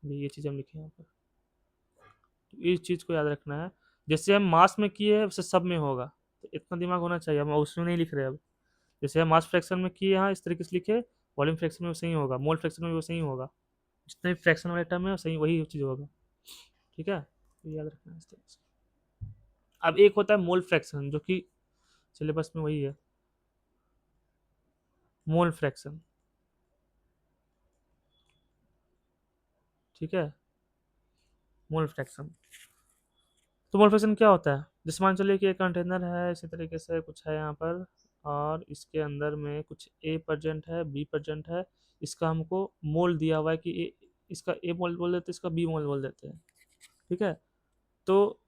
B, ये चीज़ हम लिखे यहाँ पर। तो इस चीज़ को याद रखना है, जैसे हम मास में किए हैं वैसे सब में होगा, तो इतना दिमाग होना चाहिए, हम उसमें नहीं लिख रहे अब। जैसे हम मास फ्रैक्शन में किए यहाँ इस तरीके से लिखे, वॉल्यूम फ्रैक्शन में वैसे ही होगा, मोल फ्रैक्शन में वैसे ही होगा, जितने भी फ्रैक्शन वाले टर्म है सही वही चीज़ होगा, ठीक है, तो याद रखना है इस तरीके से। अब एक होता है मोल फ्रैक्शन, जो कि सिलेबस में वही है, मोल फ्रैक्शन, ठीक है, मोल फ्रैक्शन। तो मोल फ्रैक्शन क्या होता है? जैसे मान चलिए कि एक कंटेनर है, इसी तरीके से कुछ है यहाँ पर, और इसके अंदर में कुछ ए प्रेजेंट है, बी प्रेजेंट है, इसका हमको मोल दिया हुआ है कि ए, इसका ए मोल बोल देते हैं, इसका बी मोल बोल देते हैं, ठीक है। तो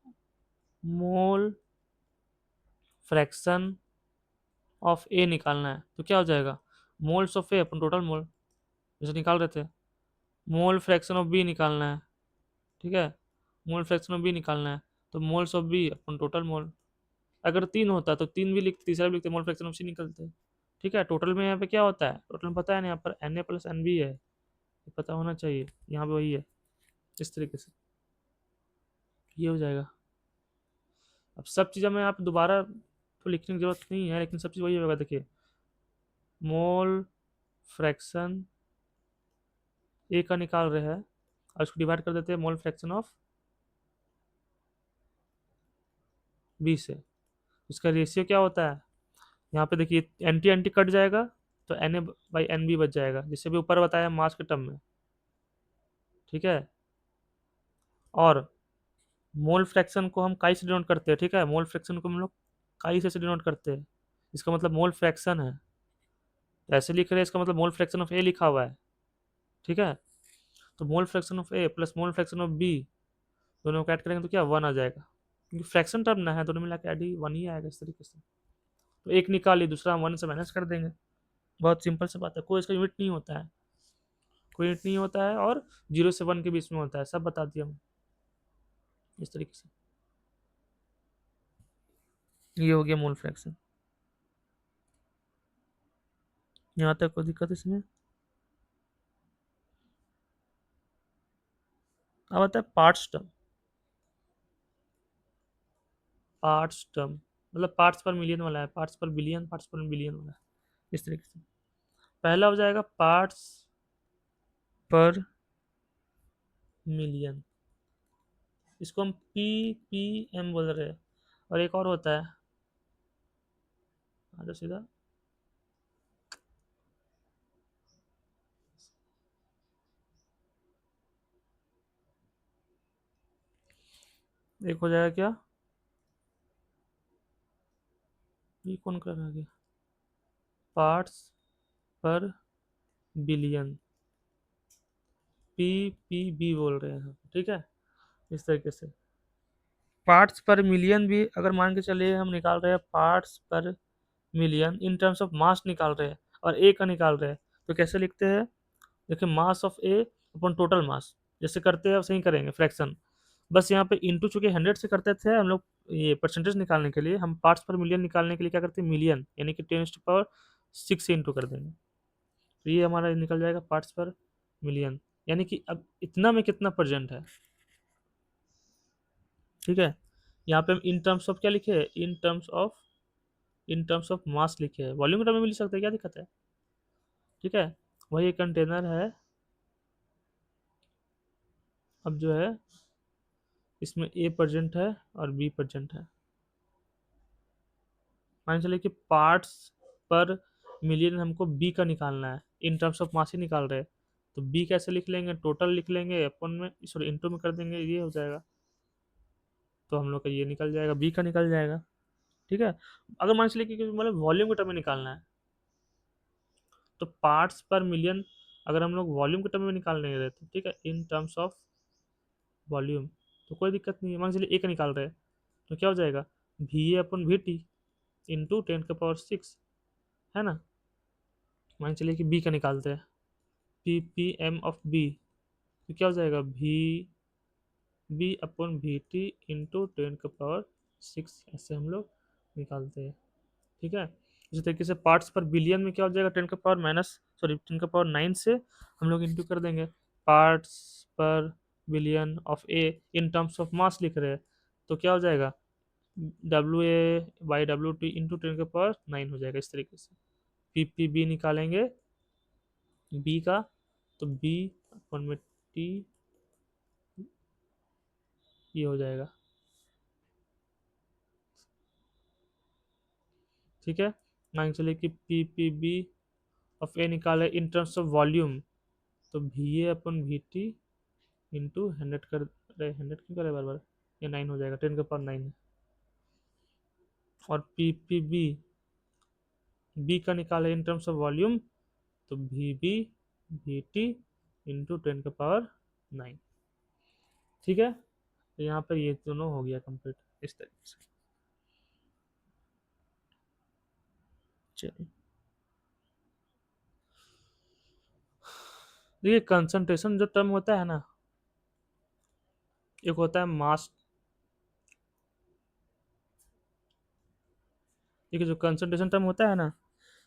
मोल फ्रैक्शन ऑफ ए निकालना है तो क्या हो जाएगा? Moles of A upon total मोल, जैसे निकाल रहे थे। मोल फ्रैक्शन ऑफ बी निकालना है, ठीक है, मोल फ्रैक्शन ऑफ बी निकालना है, तो moles of B upon total mole, अगर 3 होता तो 3 भी लिखते, तीसरा भी लिखते, मोल फ्रैक्शन ऑफ सी निकलते, ठीक है। टोटल में यहाँ पे क्या होता है? टोटल में पता है ना, यहाँ पर N A plus N B है, ये पता होना चाहिए, यहाँ पे वही है, इस तरीके से ये हो जाएगा। अब सब चीज़ में आप दोबारा तो लिखने की जरूरत नहीं है, लेकिन सब चीज़ वही होगा, देखिए, मोल फ्रैक्शन ए का निकाल रहे हैं और इसको डिवाइड कर देते हैं मोल फ्रैक्शन ऑफ बी से, इसका रेशियो क्या होता है? यहाँ पे देखिए एंटी एंटी कट जाएगा, तो N A by N B बच जाएगा, जिससे भी ऊपर बताया मास के टर्म में, ठीक है। और मोल फ्रैक्शन को हम काई से डिनोट करते हैं, ठीक है, मोल फ्रैक्शन को हम लोग काई से डिनोट करते हैं, इसका मतलब मोल फ्रैक्शन है, तो ऐसे लिख रहे हैं, इसका मतलब मोल फ्रैक्शन ऑफ ए लिखा हुआ है, ठीक है। तो mole fraction of A plus mole fraction of B, दोनों को ऐड करेंगे तो क्या 1 आ जाएगा, क्योंकि फ्रैक्शन टर्म ना है, दोनों मिला के ऐड ही 1 ही आएगा इस तरीके से। तो एक निकाली, दूसरा हम 1 से माइनस कर देंगे, बहुत सिंपल सी बात है, कोई इसका यूनिट नहीं होता है, कोई यूनिट नहीं होता है, और 0 से 1 के बीच में होता है, सब बता दिया हम इस तरीके से। ये हो गया मोल फ्रैक्शन। यहाँ तक कोई दिक्कत इसमें? अब आता है पार्ट्स टर्म। पार्ट्स टर्म मतलब पार्ट्स पर मिलियन वाला है, पार्ट्स पर बिलियन, पार्ट्स पर बिलियन वाला है, इस तरीके से। पहला हो जाएगा पार्ट्स पर मिलियन, इसको हम पी पी एम बोल रहे हैं, और एक और होता है, आ जाओ सीधा, एक हो जाएगा क्या, ये कौन कर रहा है, पार्ट्स पर बिलियन, पी पी बी बोल रहे हैं, ठीक है, इस तरीके से। पार्ट्स पर मिलियन भी अगर मान के चलिए हम निकाल रहे हैं पार्ट्स पर million in terms of mass निकाल रहे हैं, और ए का निकाल रहे हैं, तो कैसे लिखते हैं? देखिए, मास of A upon total mass, जैसे करते हैं वैसे ही करेंगे फ्रैक्शन, बस यहाँ पे इंटू, चूंकि 100 से करते थे हम लोग, ये परसेंटेज निकालने के लिए हम पार्ट्स पर मिलियन निकालने के लिए क्या करते हैं, मिलियन यानी कि 10⁻6 से इंटू कर देंगे, तो ये हमारा निकल जाएगा पार्ट्स पर मिलियन, यानी कि अब इतना में कितना प्रेजेंट है। ठीक है, यहाँ पे हम इन टर्म्स ऑफ क्या लिखे हैं, इन टर्म्स ऑफ मास लिखे हैं, वॉल्यूम टर्म में भी लिख सकते हैं, क्या दिक्कत है। ठीक है, वही एक कंटेनर है, अब जो है इसमें ए प्रेजेंट है और बी प्रेजेंट है। मान चलिए कि पार्ट्स पर मिलियन हमको बी का निकालना है, इन टर्म्स ऑफ मास ही निकाल रहे हैं, तो बी कैसे लिख लेंगे, टोटल लिख लेंगे, अपन में सॉरी इंटू में कर देंगे, ये हो जाएगा, तो हम लोग का ये निकल जाएगा, बी का निकल जाएगा। ठीक है, अगर मान चलिए कि मतलब वॉल्यूम के टर्म में निकालना है, तो पार्ट्स पर मिलियन अगर हम लोग वॉल्यूम के टर्म में निकाल नहीं रहे थे, ठीक है, इन टर्म्स ऑफ वॉल्यूम, तो कोई दिक्कत नहीं है। मान चलिए ए का निकाल रहे हैं, तो क्या हो जाएगा, V A upon V T into 10⁻6, है ना। मान चलिए कि बी का निकालते हैं, P P M of B, तो क्या हो जाएगा, V B upon V T into 10⁻6, ऐसे हम लोग निकालते हैं। ठीक है, इसी तरीके से पार्ट्स पर बिलियन में क्या हो जाएगा, 10⁻9 से हम लोग इंटू कर देंगे, पार्ट्स पर billion of A in terms of mass लिख रहे हैं, तो क्या हो जाएगा, WA/WT इंटू 10⁻9 हो जाएगा, इस तरीके से पी बी निकालेंगे बी का, तो बी अपन में टी, ये हो जाएगा। ठीक है, मान चलिए कि पी बी ऑफ ए निकाले इन टर्म्स ऑफ वॉल्यूम, तो V A upon V T into 100 कर रहे, 100 क्यों करे बार बार, ये 9 हो जाएगा, 10⁻9 है। और पी बी बी का निकाले इन टर्म्स ऑफ वॉल्यूम, तो V B V T into 10⁻9। ठीक है, तो यहाँ पर ये दोनों हो गया कंप्लीट, इस तरीके से। चलिए, देखिए कंसंट्रेशन जो टर्म होता है ना, एक होता है मास, देखिए जो कंसंट्रेशन टर्म होता है ना,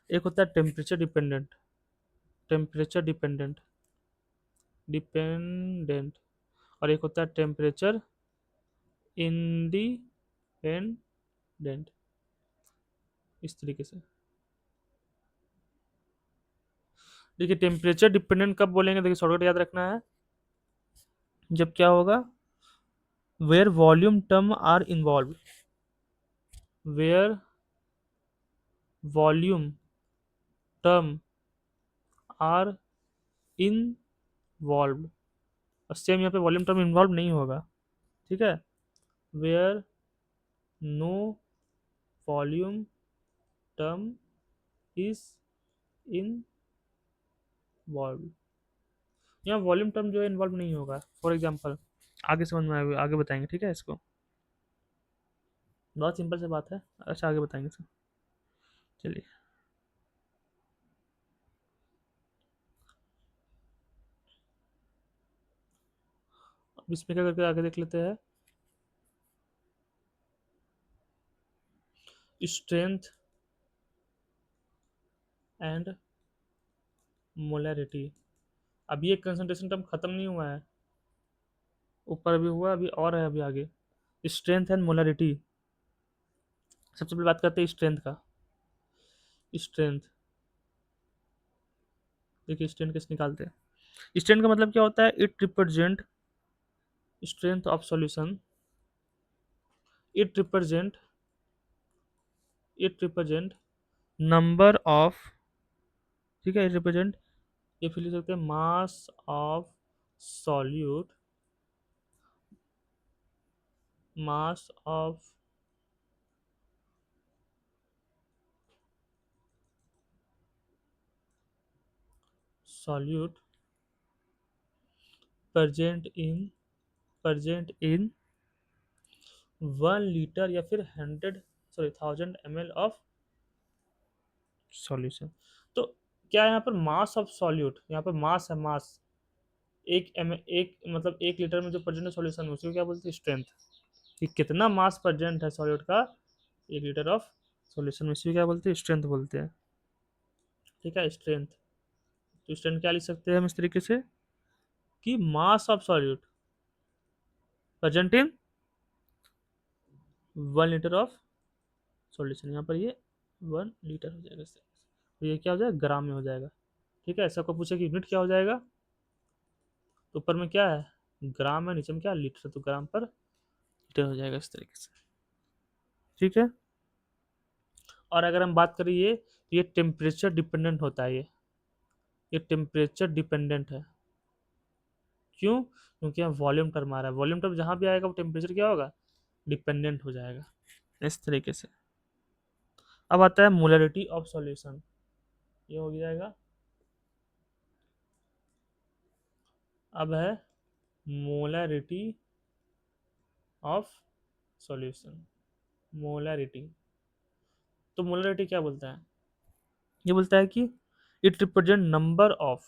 एक होता है टेम्परेचर डिपेंडेंट, और एक होता है टेम्परेचर इंडिपेंडेंट, इस तरीके से। देखिए टेम्परेचर डिपेंडेंट कब बोलेंगे, देखिए शॉर्टकट याद रखना है, जब क्या होगा, where volume term are involve, where volume term are involve, और सेम यहाँ पे वॉल्यूम टर्म इन्वॉल्व नहीं होगा। ठीक है, where no volume term is involve, यहाँ वॉल्यूम टर्म जो है इन्वॉल्व नहीं होगा। फॉर एग्जाम्पल आगे समझ में आएगा, आगे बताएंगे, ठीक है इसको, बहुत सिंपल सी बात है, अच्छा आगे बताएंगे सर। चलिए, अब इसमें क्या करके आगे देख लेते हैं, स्ट्रेंथ एंड मोलैरिटी। अभी एक कंसंट्रेशन टर्म खत्म नहीं हुआ है, ऊपर अभी हुआ, अभी और है, अभी आगे स्ट्रेंथ एंड मोलैरिटी। सबसे पहले बात करते हैं स्ट्रेंथ का। स्ट्रेंथ, देखिए स्ट्रेंथ कैसे निकालते हैं, स्ट्रेंथ का मतलब क्या होता है, it represent strength of solution, it represent it represent number of, ठीक है, इट रिप्रेजेंट, ये फिर लिख सकते हैं मास of solute, mass of solute present in present in 1 litre या फिर 1000 ml ऑफ सॉल्यूशन। तो क्या है यहाँ पर मास ऑफ सॉल्यूट, यहाँ पर मास है, मास एक मतलब 1 लीटर में जो प्रेजेंट है सॉल्यूशन में, उसको क्या बोलते हैं, स्ट्रेंथ। कि कितना मास प्रेजेंट है सॉल्यूट का 1 लीटर ऑफ सॉल्यूशन में, इसी को क्या बोलते हैं, स्ट्रेंथ बोलते हैं। ठीक है, स्ट्रेंथ। तो स्ट्रेंथ क्या लिख सकते हैं हम इस तरीके से कि मास of solute present in 1 litre of solution. यहाँ पर ये 1 लीटर हो जाएगा इससे। तो ये क्या हो जाएगा, ग्राम में हो जाएगा। ठीक है, ऐसा को पूछे कि यूनिट क्या हो जाएगा, तो ऊपर में क्या है, ग्राम है, नीचे में क्या है, लीटर, तो ग्राम पर लीटर हो जाएगा इस तरीके से। ठीक है, और अगर हम बात करें ये टेम्परेचर डिपेंडेंट होता है, ये टेम्परेचर डिपेंडेंट है। क्यों? क्योंकि यहाँ वॉल्यूम टर्म आ रहा है, वॉल्यूम टर्म जहाँ भी आएगा वो टेम्परेचर क्या होगा, डिपेंडेंट हो जाएगा इस तरीके से। अब आता है मोलरिटी ऑफ सॉल्यूशन, ये हो जाएगा। अब है मोलरिटी ऑफ सॉल्यूशन, मोलरिटी। तो मोलरिटी क्या बोलता है, ये बोलता है कि it represent number of,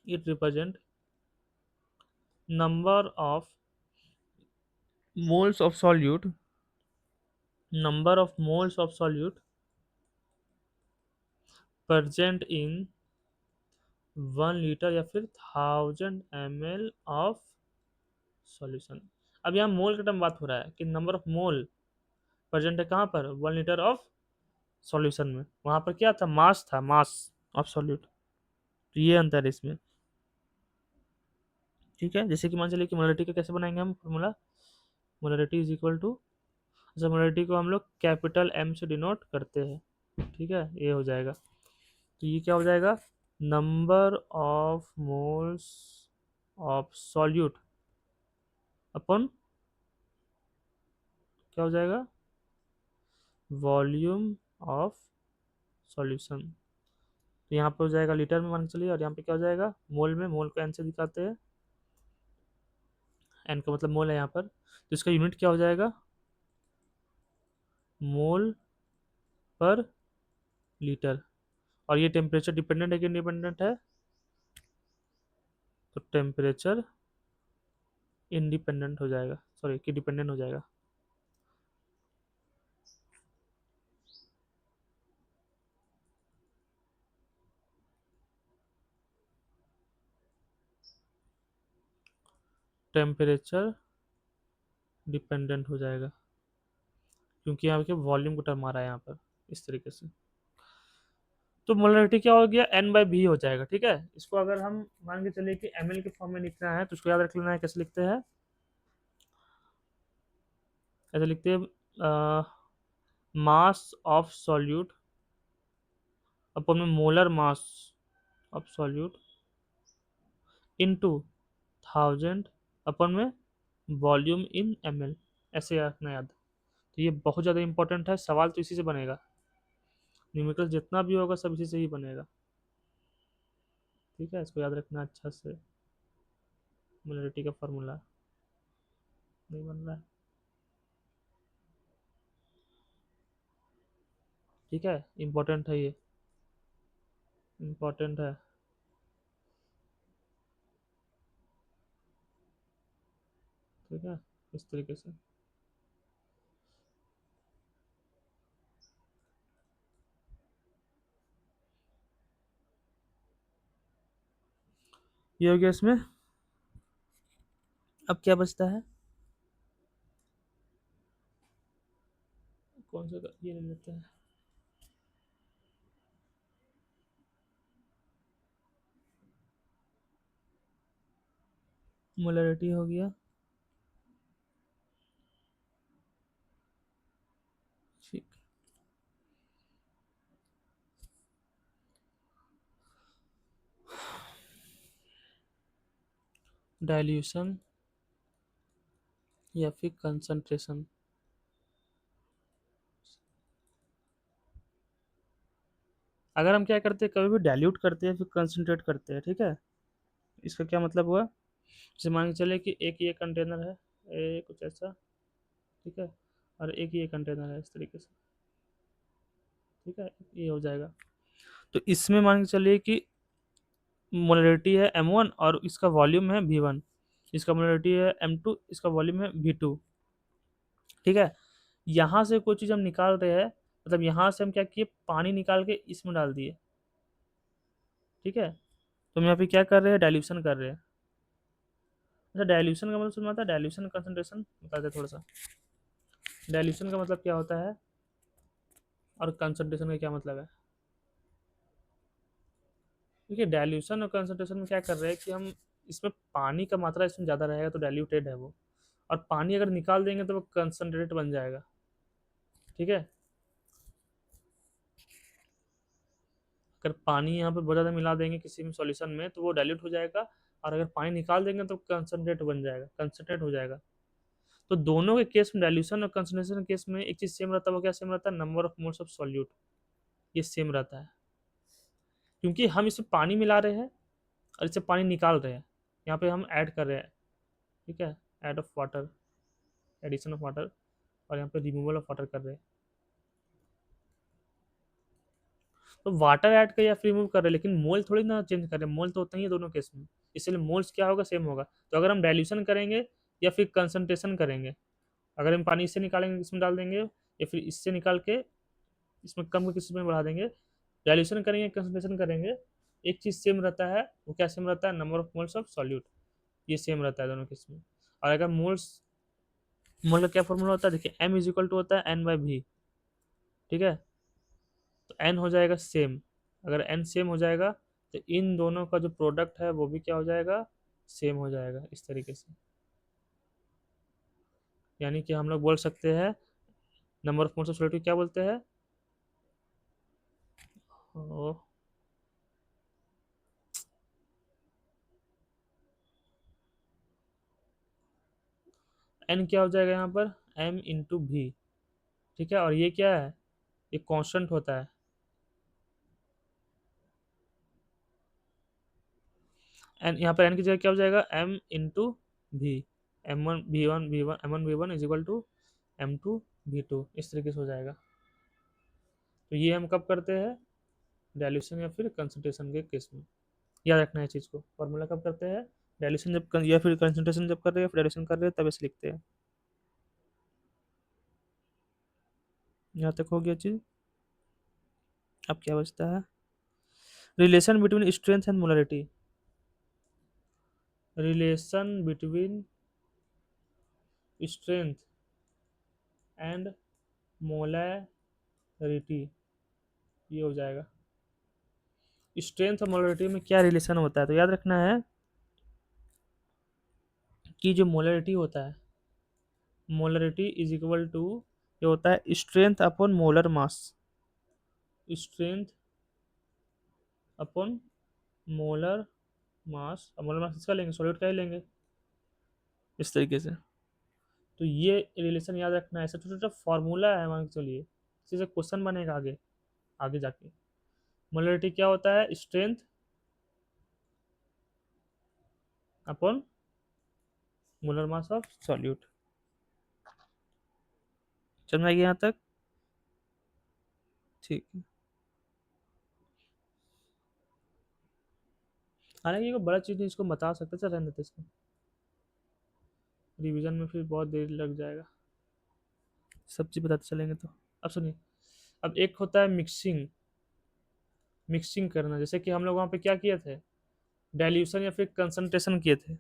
it represent number of moles of solute, number of moles of solute present in 1 litre या फिर 1000 ml ऑफ सॉल्यूशन। अब यहाँ मोल का टर्म बात हो रहा है कि नंबर ऑफ मोल प्रेजेंट है कहाँ पर, 1 लीटर ऑफ सॉल्यूशन में। वहां पर क्या था, मास था, मास ऑफ सॉल्यूट। तो ये अंतर है इसमें। ठीक है, जैसे कि मान चलिए कि मोलरिटी का कैसे बनाएंगे हम formula, molarity is equal to, अच्छा मोलरिटी को हम लोग कैपिटल एम से डिनोट करते हैं। ठीक है, ये हो जाएगा। तो ये क्या हो जाएगा, number of moles of solute अपन क्या हो जाएगा, वॉल्यूम ऑफ सॉल्यूशन। तो यहाँ पे हो जाएगा लीटर में मान के चलिए, और यहाँ पे क्या हो जाएगा, मोल में, मोल को एन से दिखाते हैं, एन का मतलब मोल है यहाँ पर। तो इसका यूनिट क्या हो जाएगा, मोल पर लीटर। और ये टेम्परेचर डिपेंडेंट है कि इंडिपेंडेंट है, तो टेम्परेचर इंडिपेंडेंट हो जाएगा, सॉरी कि डिपेंडेंट हो जाएगा। टेम्परेचर डिपेंडेंट हो जाएगा, क्योंकि यहाँ पे वॉल्यूम को टर्म आ रहा है यहाँ पर इस तरीके से। तो मोलरिटी क्या हो गया, एन बाई भी हो जाएगा। ठीक है, इसको अगर हम मान के चलिए कि एम एल के फॉर्म में लिखना है, तो उसको याद रख लेना है, कैसे लिखते हैं, ऐसे लिखते हैं, मास ऑफ सॉल्यूट अपन में molar mass of solute into 1000 अपन में वॉल्यूम इन एम एल, ऐसे रखना याद। तो ये बहुत ज़्यादा इंपॉर्टेंट है, सवाल तो इसी से बनेगा, न्यूमेरिकल जितना भी होगा सब इसी से ही बनेगा। ठीक है, इसको याद रखना अच्छा से, मोलरिटी का फॉर्मूला नहीं बन रहा है। ठीक है, इंपॉर्टेंट है ये, इंपॉर्टेंट है। ठीक है, इस तरीके से। ये हो गया इसमें। अब क्या बचता है, कौन सा ये ले लेते हैं, मोलरिटी हो गया। ठीक, डाइल्यूशन या फिर कंसंट्रेशन। अगर हम क्या करते हैं, कभी भी डाइल्यूट करते हैं फिर कंसंट्रेट करते हैं, ठीक है, इसका क्या मतलब हुआ, जैसे मान के चले कि एक ये कंटेनर है, कुछ ऐसा, ठीक है, और एक ये कंटेनर है इस तरीके से। ठीक है, ये हो जाएगा। तो इसमें मान के चलिए कि मोलरिटी है M1 और इसका वॉल्यूम है V1, इसका मोलरिटी है M2, इसका वॉल्यूम है V2। ठीक है, यहाँ से कोई चीज़ हम निकाल रहे हैं, मतलब यहाँ से हम क्या किए, पानी निकाल के इसमें डाल दिए। ठीक है, तो हम यहाँ पे क्या कर रहे हैं, डाइल्यूशन कर रहे हैं। अच्छा, डाइल्यूशन का मतलब समझ में आता है, डाइल्यूशन कंसंट्रेशन निकालते हैं थोड़ा सा। डाइल्यूशन का मतलब क्या होता है और कंसंट्रेशन का क्या मतलब है। देखिए, डाइल्यूशन और कंसंट्रेशन में क्या कर रहे हैं कि हम इसमें पानी का मात्रा इसमें ज़्यादा रहेगा तो डाइल्यूटेड है वो, और पानी अगर निकाल देंगे तो वो कंसंट्रेट बन जाएगा। ठीक है, अगर पानी यहाँ पे बहुत ज़्यादा मिला देंगे किसी भी सॉल्यूशन में तो वो डाइल्यूट हो जाएगा, और अगर पानी निकाल देंगे तो कंसंट्रेट बन जाएगा, कंसंट्रेट हो जाएगा। तो दोनों के केस में, डाइल्यूशन और कंसंट्रेशन के केस में एक चीज़ सेम रहता है, वो क्या सेम रहता है, number of moles of solute, ये सेम रहता है। क्योंकि हम इसमें पानी मिला रहे हैं और इससे पानी निकाल रहे हैं, यहाँ पे हम ऐड कर रहे हैं। ठीक है, add of water, addition of water, और यहाँ पे रिमूवल ऑफ वाटर कर रहे हैं। तो वाटर ऐड कर या फिर रिमूव कर रहे हैं, लेकिन मोल थोड़ी ना चेंज कर रहे हैं, मोल तो होता ही है दोनों केस में, इसलिए मोल्स क्या होगा, सेम होगा। तो अगर हम डाइल्यूशन करेंगे या फिर कंसंट्रेशन करेंगे, अगर हम पानी इससे निकालेंगे इसमें डाल देंगे, या फिर इससे निकाल के इसमें कम करके इसमें बढ़ा देंगे, डाइल्यूशन करेंगे कंसंट्रेशन करेंगे, एक चीज़ सेम रहता है, वो क्या सेम रहता है, number of moles of solute, ये सेम रहता है दोनों केस में। और अगर मोल्स, मोल का क्या फॉर्मूला होता है, देखिए m इज इक्वल टू होता है n/v। ठीक है, तो n हो जाएगा सेम, अगर n सेम हो जाएगा तो इन दोनों का जो प्रोडक्ट है वो भी क्या हो जाएगा, सेम हो जाएगा, इस तरीके से। यानी कि हम लोग बोल सकते हैं number of moles of solute क्या बोलते हैं, n क्या हो जाएगा यहाँ पर, m इंटू भी। ठीक है, और ये क्या है, ये कांस्टेंट होता है, एन यहाँ पर n की जगह क्या हो जाएगा, m इंटू भी, m1 v1 is equal to m2 v2, इस तरीके से हो जाएगा। तो ये हम कब करते हैं, डाइल्यूशन या फिर कंसंट्रेशन के केस में, याद रखना है चीज़ को। फॉर्मूला कब करते हैं, डाइल्यूशन जब या फिर कंसंट्रेशन जब कर रहे हैं, फिर डाइल्यूशन कर रहे हैं, तब ऐसे लिखते हैं। यहाँ तक हो गया चीज़। अब क्या बचता है, relation between strength and molarity. Relation between strength and molarity, ये हो जाएगा। स्ट्रेंथ और मोलरिटी में क्या रिलेशन होता है, तो याद रखना है कि जो मोलरिटी होता है, मोलरिटी इज इक्वल टू, ये होता है स्ट्रेंथ अपॉन मोलर मास, स्ट्रेंथ अपॉन मोलर मास, और मोलर मास इसका लेंगे, सॉल्यूट का ही लेंगे, इस तरीके से। तो ये रिलेशन याद रखना है, ऐसा छोटा छोटा फॉर्मूला है, मान के चलिए इसी से क्वेश्चन बनेगा आगे, आगे जाके। मोलरिटी क्या होता है, strength upon molar mass of solute. समझ में आएगी यहाँ तक, ठीक है। हालांकि ये बड़ा चीज़ नहीं, इसको बता सकते, चल रहने देते इसको, रिवीजन में फिर बहुत देर लग जाएगा, सब चीज़ बताते चलेंगे तो। अब सुनिए, अब एक होता है मिक्सिंग, मिक्सिंग करना, जैसे कि हम लोग वहाँ पे क्या किए थे, डाइल्यूशन या फिर कंसंट्रेशन किए थे।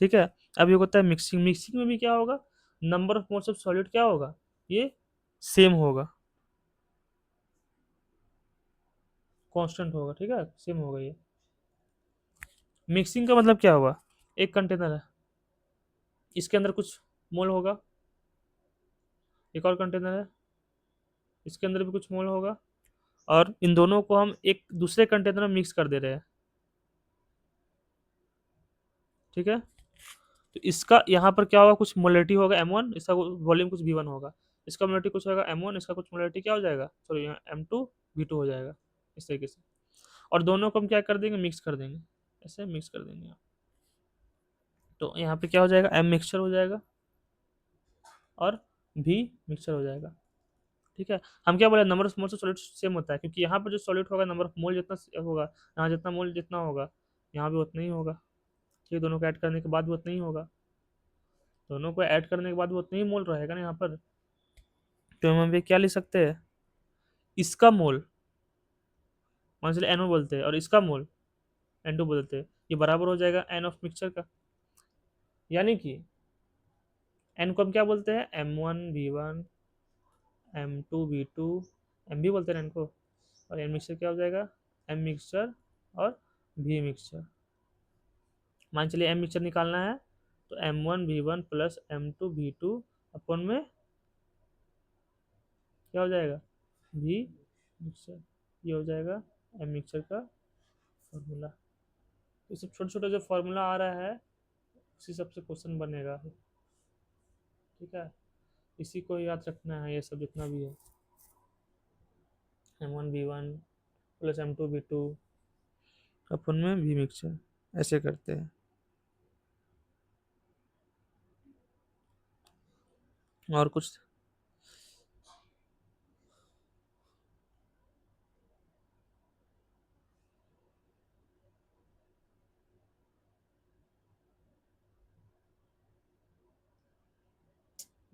ठीक है, अब ये होता है मिक्सिंग, मिक्सिंग में भी क्या होगा, number of moles of solute क्या होगा, ये सेम होगा, कांस्टेंट होगा। ठीक है, सेम होगा ये। मिक्सिंग का मतलब क्या होगा, एक कंटेनर है, इसके अंदर कुछ मोल होगा, एक और कंटेनर है, इसके अंदर भी कुछ मोल होगा, और इन दोनों को हम एक दूसरे कंटेनर में मिक्स कर दे रहे हैं। ठीक है, तो इसका यहाँ पर क्या होगा, कुछ मोलरिटी होगा m1, इसका वॉल्यूम कुछ v1 होगा, इसका मोलरिटी कुछ होगा m1, इसका कुछ मोलरिटी क्या हो जाएगा, सॉरी यहाँ m2 v2 हो जाएगा, इस तरीके से। और दोनों को हम क्या कर देंगे, मिक्स कर देंगे, ऐसे मिक्स कर देंगे आप। तो यहाँ पे क्या हो जाएगा, m मिक्सचर हो जाएगा और v मिक्सचर हो जाएगा। ठीक है। हम क्या बोले, नंबर ऑफ मोल से सॉल्यूट सेम होता है, क्योंकि यहाँ पर जो सॉल्यूट होगा नंबर ऑफ मोल जितना होगा, यहाँ जितना मोल जितना होगा यहाँ भी उतना ही होगा। ठीक है, दोनों को ऐड करने के बाद भी उतना ही होगा, दोनों को ऐड करने के बाद भी उतना ही मोल रहेगा ना यहाँ पर। तो हम ये क्या लिख सकते हैं, इसका मोल मान चलिए NO बोलते हैं और इसका मोल N2 बोलते हैं, ये बराबर हो जाएगा N ऑफ मिक्सचर का। यानी कि N को हम क्या बोलते हैं, M1V1 M2V2 M भी बोलते हैं ना इनको, और N मिक्सचर क्या हो जाएगा, M मिक्सचर और V मिक्सचर। मान चलिए M मिक्सचर निकालना है तो M1V1 प्लस M2V2 अपन में क्या हो जाएगा, V मिक्सचर। ये हो जाएगा M मिक्सचर का फॉर्मूला। ये सब छोटे छोटे जो फॉर्मूला आ रहा है उसी सबसे क्वेश्चन बनेगा। ठीक है, इसी को याद रखना है, ये सब जितना भी है, M1V1 प्लस M2V2 अपन में V मिक्सचर, ऐसे करते हैं। और कुछ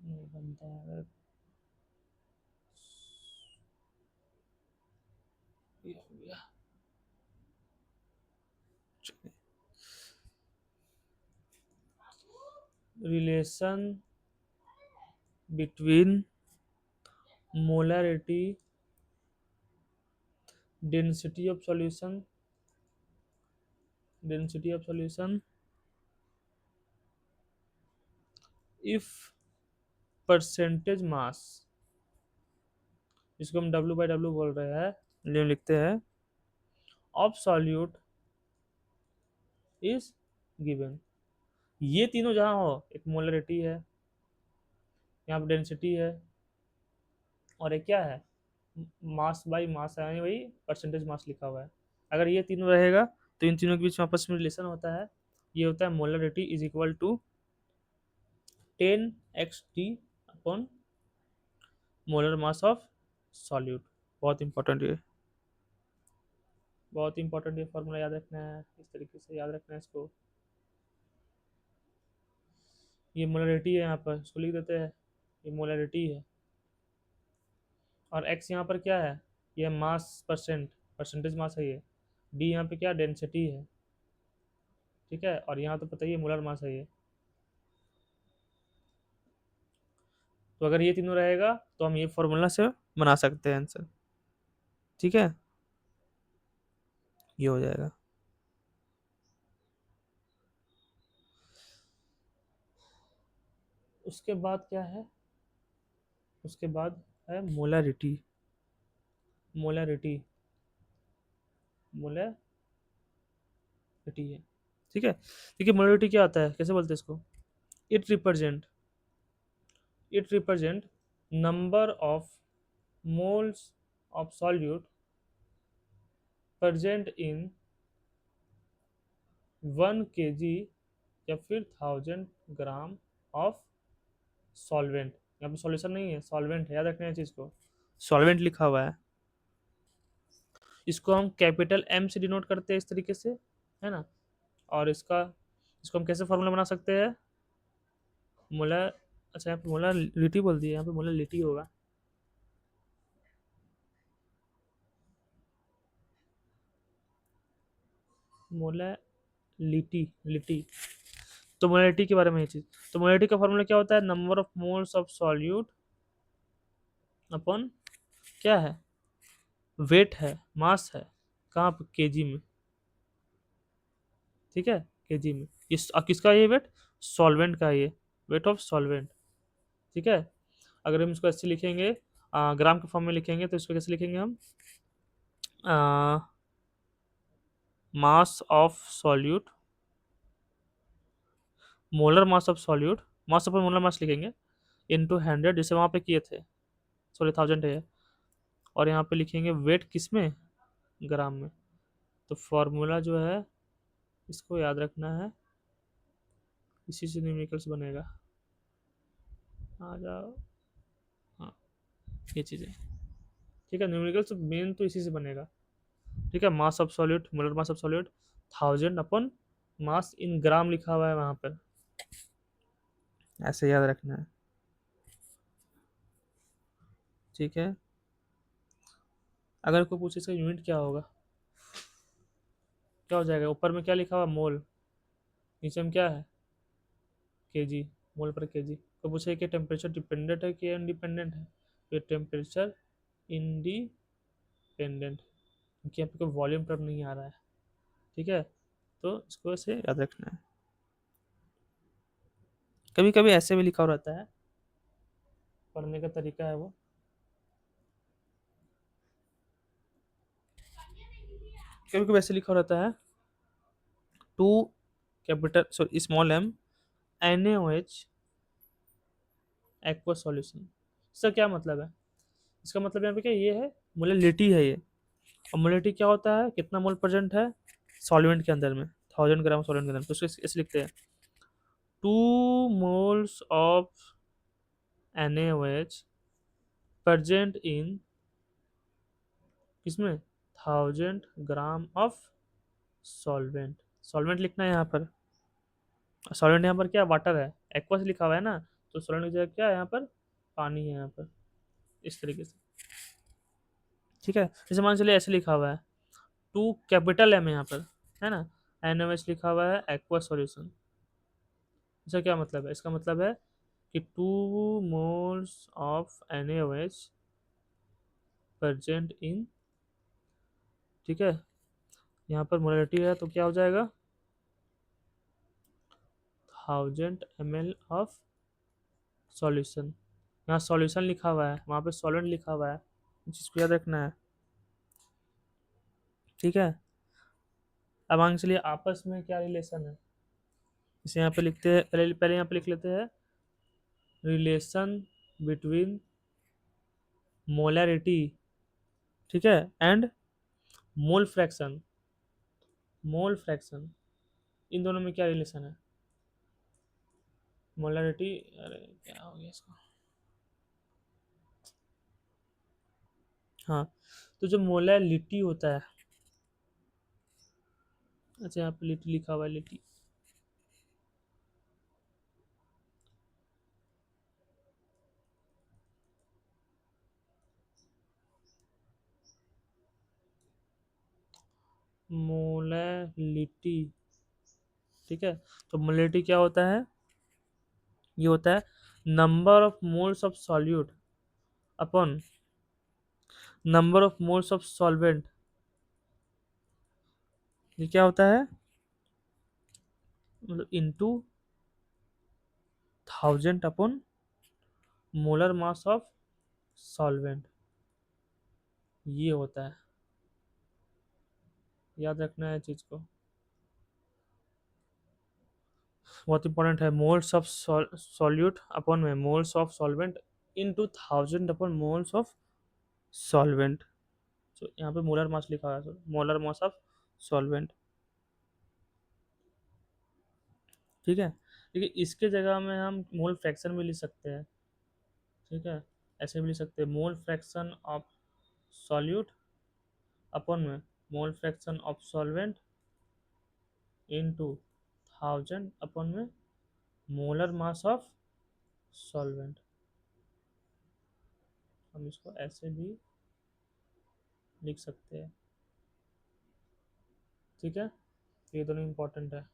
नहीं बनता है। ये हो गया। Relation between molarity density of solution, density of solution if percentage mass, जिसको हम W/W बोल रहे हैं, लिए लिखते हैं, ऑफ सॉल्यूट इज गिवन। ये तीनों जहां हो, एक मोलरिटी है, यहाँ पर डेंसिटी है, और एक क्या है, मास बाई मास है, यानी वही परसेंटेज मास लिखा हुआ है। अगर ये तीनों रहेगा तो इन तीनों के बीच में आपस में रिलेशन होता है, ये होता है molarity is equal to 10x T upon molar mass of solute. बहुत इंपॉर्टेंट ये, बहुत इंपॉर्टेंट, ये फॉर्मूला याद रखना है, इस तरीके से याद रखना है इसको। ये मोलरिटी है, यहाँ पर इसको लिख देते हैं, ये मोलरिटी है, और x यहाँ पर क्या है, ये मास परसेंट, परसेंटेज मास है ये। d यहाँ पे क्या, डेंसिटी है। ठीक है, और यहाँ तो पता ही है मोलर मास है ये। तो अगर ये तीनों रहेगा तो हम ये फॉर्मूला से बना सकते हैं आंसर। ठीक है, ये हो जाएगा। उसके बाद क्या है, उसके बाद है मोलरिटी, मोलरिटी, मोलरिटी है। ठीक है, देखिए मोलरिटी क्या होता है, कैसे बोलते हैं इसको, it represent, it represent number of moles of solute present in 1 kg या फिर 1000 ग्राम ऑफ सॉल्वेंट। यहाँ पे सॉल्यूशन नहीं है, सॉल्वेंट है, याद रखना है चीज को, सॉल्वेंट लिखा हुआ है। इसको हम कैपिटल M से डिनोट करते हैं इस तरीके से, है ना। और इसका, इसको हम कैसे फॉर्मूला बना सकते हैं, मोलर, अच्छा यहाँ पे मोलर लिटी बोल दिया, यहाँ पे मोलर लिटी होगा, मोलर लिटी, लिटी। तो मोलरिटी के बारे में ये चीज, तो मोलरिटी का फॉर्मूला क्या होता है, number of moles of solute अपन क्या है, वेट है, मास है, कहाँ पे, केजी में। ठीक है, केजी में। इस किसका ये वेट, सॉल्वेंट का, ये वेट ऑफ सॉल्वेंट। ठीक है, अगर हम इसको ऐसे लिखेंगे, ग्राम के फॉर्म में लिखेंगे तो इसको कैसे लिखेंगे हम, मास of solute, molar mass of solute, mass upon molar mass लिखेंगे, इनटू 100, जैसे वहाँ पे किए थे, सॉरी 1000 है, और यहाँ पे लिखेंगे वेट किस में, ग्राम में। तो फॉर्मूला जो है इसको याद रखना है, इसी से न्यूमेरिकल्स बनेगा। आ जाओ, हाँ, ये चीज़ें। ठीक है, न्यूमेरिकल तो मेन तो इसी से बनेगा। ठीक है, mass of solute, molar mass of solute 1000 अपन मास इन ग्राम लिखा हुआ है वहां पर, ऐसे याद रखना है। ठीक है, अगर कोई पूछे इसका यूनिट क्या होगा, क्या हो जाएगा? ऊपर में क्या लिखा हुआ? मोल। नीचे में क्या है? केजी। मोल पर केजी। तो पूछे कि टेम्परेचर डिपेंडेंट है कि इंडिपेंडेंट है? ये टेम्परेचर इंडिपेंडेंट, क्योंकि यहाँ पे कोई वॉल्यूम टर्म नहीं आ रहा है। ठीक है, तो इसको ऐसे याद रखना है। कभी कभी ऐसे भी लिखा हुआ रहता है, पढ़ने का तरीका है वो। कभी कभी ऐसे लिखा हुआ रहता है, to capital sorry small M NaOH aqua solution. इसका क्या मतलब है? इसका मतलब यहाँ पे क्या ये है, मोलैलिटी है ये। और मोलैलिटी क्या होता है, कितना मोल प्रेजेंट है सॉल्वेंट के अंदर में, 1000 ग्राम सॉल्वेंट के अंदर में। तो इसको इसे लिखते हैं 2 moles of NaOH present in, किसमें? 1000 ग्राम ऑफ सॉल्वेंट। सॉल्वेंट लिखना है यहाँ पर। सॉल्वेंट यहाँ पर क्या, वाटर है, एक्वस लिखा हुआ है ना, तो सॉल्वेंट की जगह क्या है यहाँ पर? पानी है यहाँ पर, इस तरीके से। ठीक है, जैसे मान चलिए ऐसे लिखा हुआ है, टू कैपिटल एम यहाँ पर, है ना, NaOH लिखा हुआ है एक्वा सॉल्यूशन। इसका क्या मतलब है? इसका मतलब है कि 2 moles of NaOH present in, ठीक है, यहाँ पर मोलैलिटी है तो क्या हो जाएगा, 1000 ml ऑफ सॉल्यूशन। यहाँ सॉल्यूशन लिखा हुआ है, वहाँ पे सॉल्वेंट लिखा हुआ है, इस चीज़ को याद रखना है। ठीक है, अब आगे चलिए आपस में क्या रिलेशन है, इसे यहाँ पे लिखते हैं, पहले पहले यहाँ पे लिख लेते हैं रिलेशन बिटवीन मोलैरिटी, ठीक है, and mole fraction. Mole fraction, इन दोनों में क्या रिलेशन है? मोलैरिटी, अरे क्या हो गया इसको, हाँ, तो जो मोलैलिटी होता है, अच्छा यहाँ पे लिटी लिखा हुआ है, लिटी। मोलैलिटी, ठीक है, तो मोलैलिटी क्या होता है? ये होता है number of moles of solute upon number of moles of solvent. ये क्या होता है, मतलब into 1000 upon molar mass of solvent, ये होता है। याद रखना है चीज को, बहुत इंपॉर्टेंट है। मोल्स ऑफ सॉल्यूट अपॉन में moles of solvent into 1000 upon moles of solvent. तो यहाँ पे मोलर मास लिखा हुआ है, मोलर मास ऑफ सॉल्वेंट। ठीक है, देखिए इसके जगह में हम मोल फ्रैक्शन भी लिख सकते हैं। ठीक है, ऐसे भी लिख सकते हैं mole fraction of solute upon में mole fraction of solvent into 1000 upon में मोलर मास ऑफ सॉल्वेंट। हम इसको ऐसे भी लिख सकते हैं। ठीक है, ये दोनों इंपॉर्टेंट है।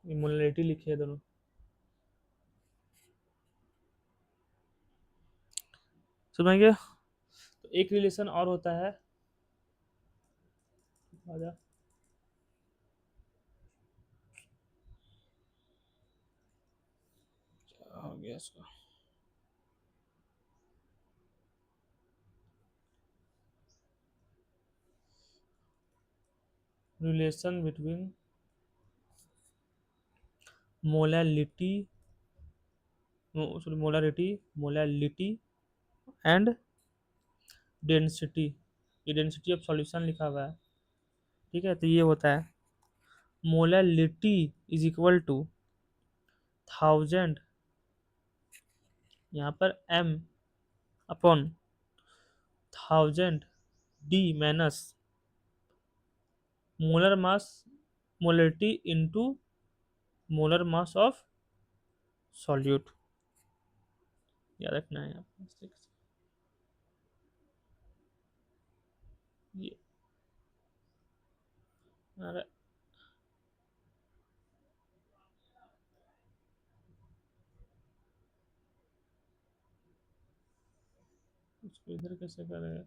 इम्यूनिटी लिखी है दोनों। समझ गया? तो एक रिलेशन और होता है, आजा, क्या हो गया इसका, relation between molality, sorry molarity, molality and density, ये डेंसिटी ऑफ सॉल्यूशन लिखा हुआ है। ठीक है, तो ये होता है मोलैलिटी इज इक्वल टू 1000, यहाँ पर m upon 1000 d minus molar mass, molarity into molar mass of solute, याद रखना है यहाँ पर। ये अरे इसको इधर कैसे करें?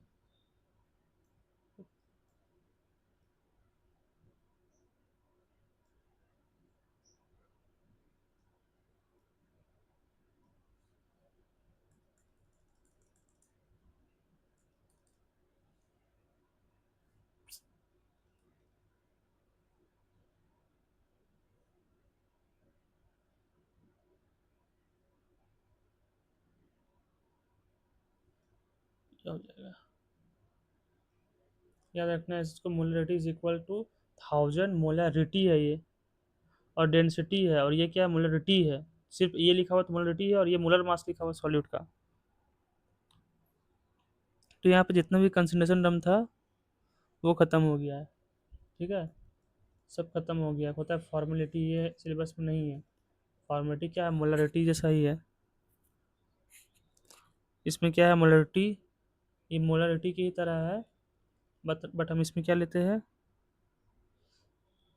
क्या हो जाएगा? याद रखना है इसको, molarity is equal to 1000, molarity है ये, और डेंसिटी है, और ये क्या है? मोलरिटी है। सिर्फ ये लिखा हुआ तो मोलरिटी है, और ये मोलर मास लिखा हुआ सॉल्यूट का। तो यहाँ पे जितना भी कंसंट्रेशन टर्म था वो खत्म हो गया है। ठीक है, सब खत्म हो गया। होता है फॉर्मेलिटी, ये सिलेबस में नहीं है। फॉर्मेलिटी क्या है? मोलरिटी जैसा ही है। इसमें क्या है? मोलरिटी, ये मोलरिटी की ही तरह है, बट हम इसमें क्या लेते हैं?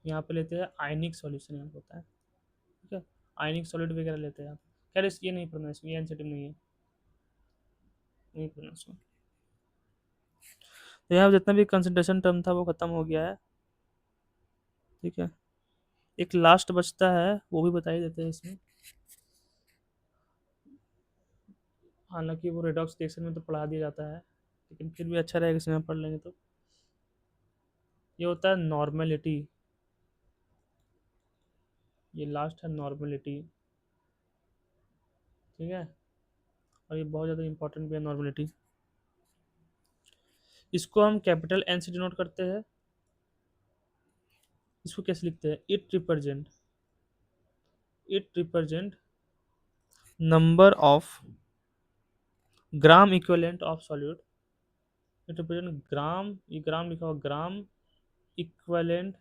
यहाँ पे लेते हैं आयनिक सॉल्यूशन यहाँ पे होता है। ठीक है, आयनिक सॉलिड वगैरह लेते हैं आप। खैर ये नहीं पढ़ना, इसमें ये एनसीटी नहीं है, नहीं पढ़ना इसमें। तो यहाँ जितना भी कंसंट्रेशन टर्म था वो खत्म हो गया है। ठीक है, एक लास्ट बचता है, वो भी बता ही देते हैं इसमें। हालांकि वो रेडॉक्स रिएक्शन में तो पढ़ा दिया जाता है, लेकिन फिर भी अच्छा रहेगा इसमें पढ़ लेंगे तो। ये होता है नॉर्मेलिटी, ये लास्ट है नॉर्मेलिटी। ठीक है, और ये बहुत ज़्यादा इंपॉर्टेंट भी है नॉर्मेलिटी। इसको हम कैपिटल एन से डिनोट करते हैं। इसको कैसे लिखते हैं? It represent number of gram equivalent of solute. It represent gram, ये ग्राम लिखा हुआ, gram equivalent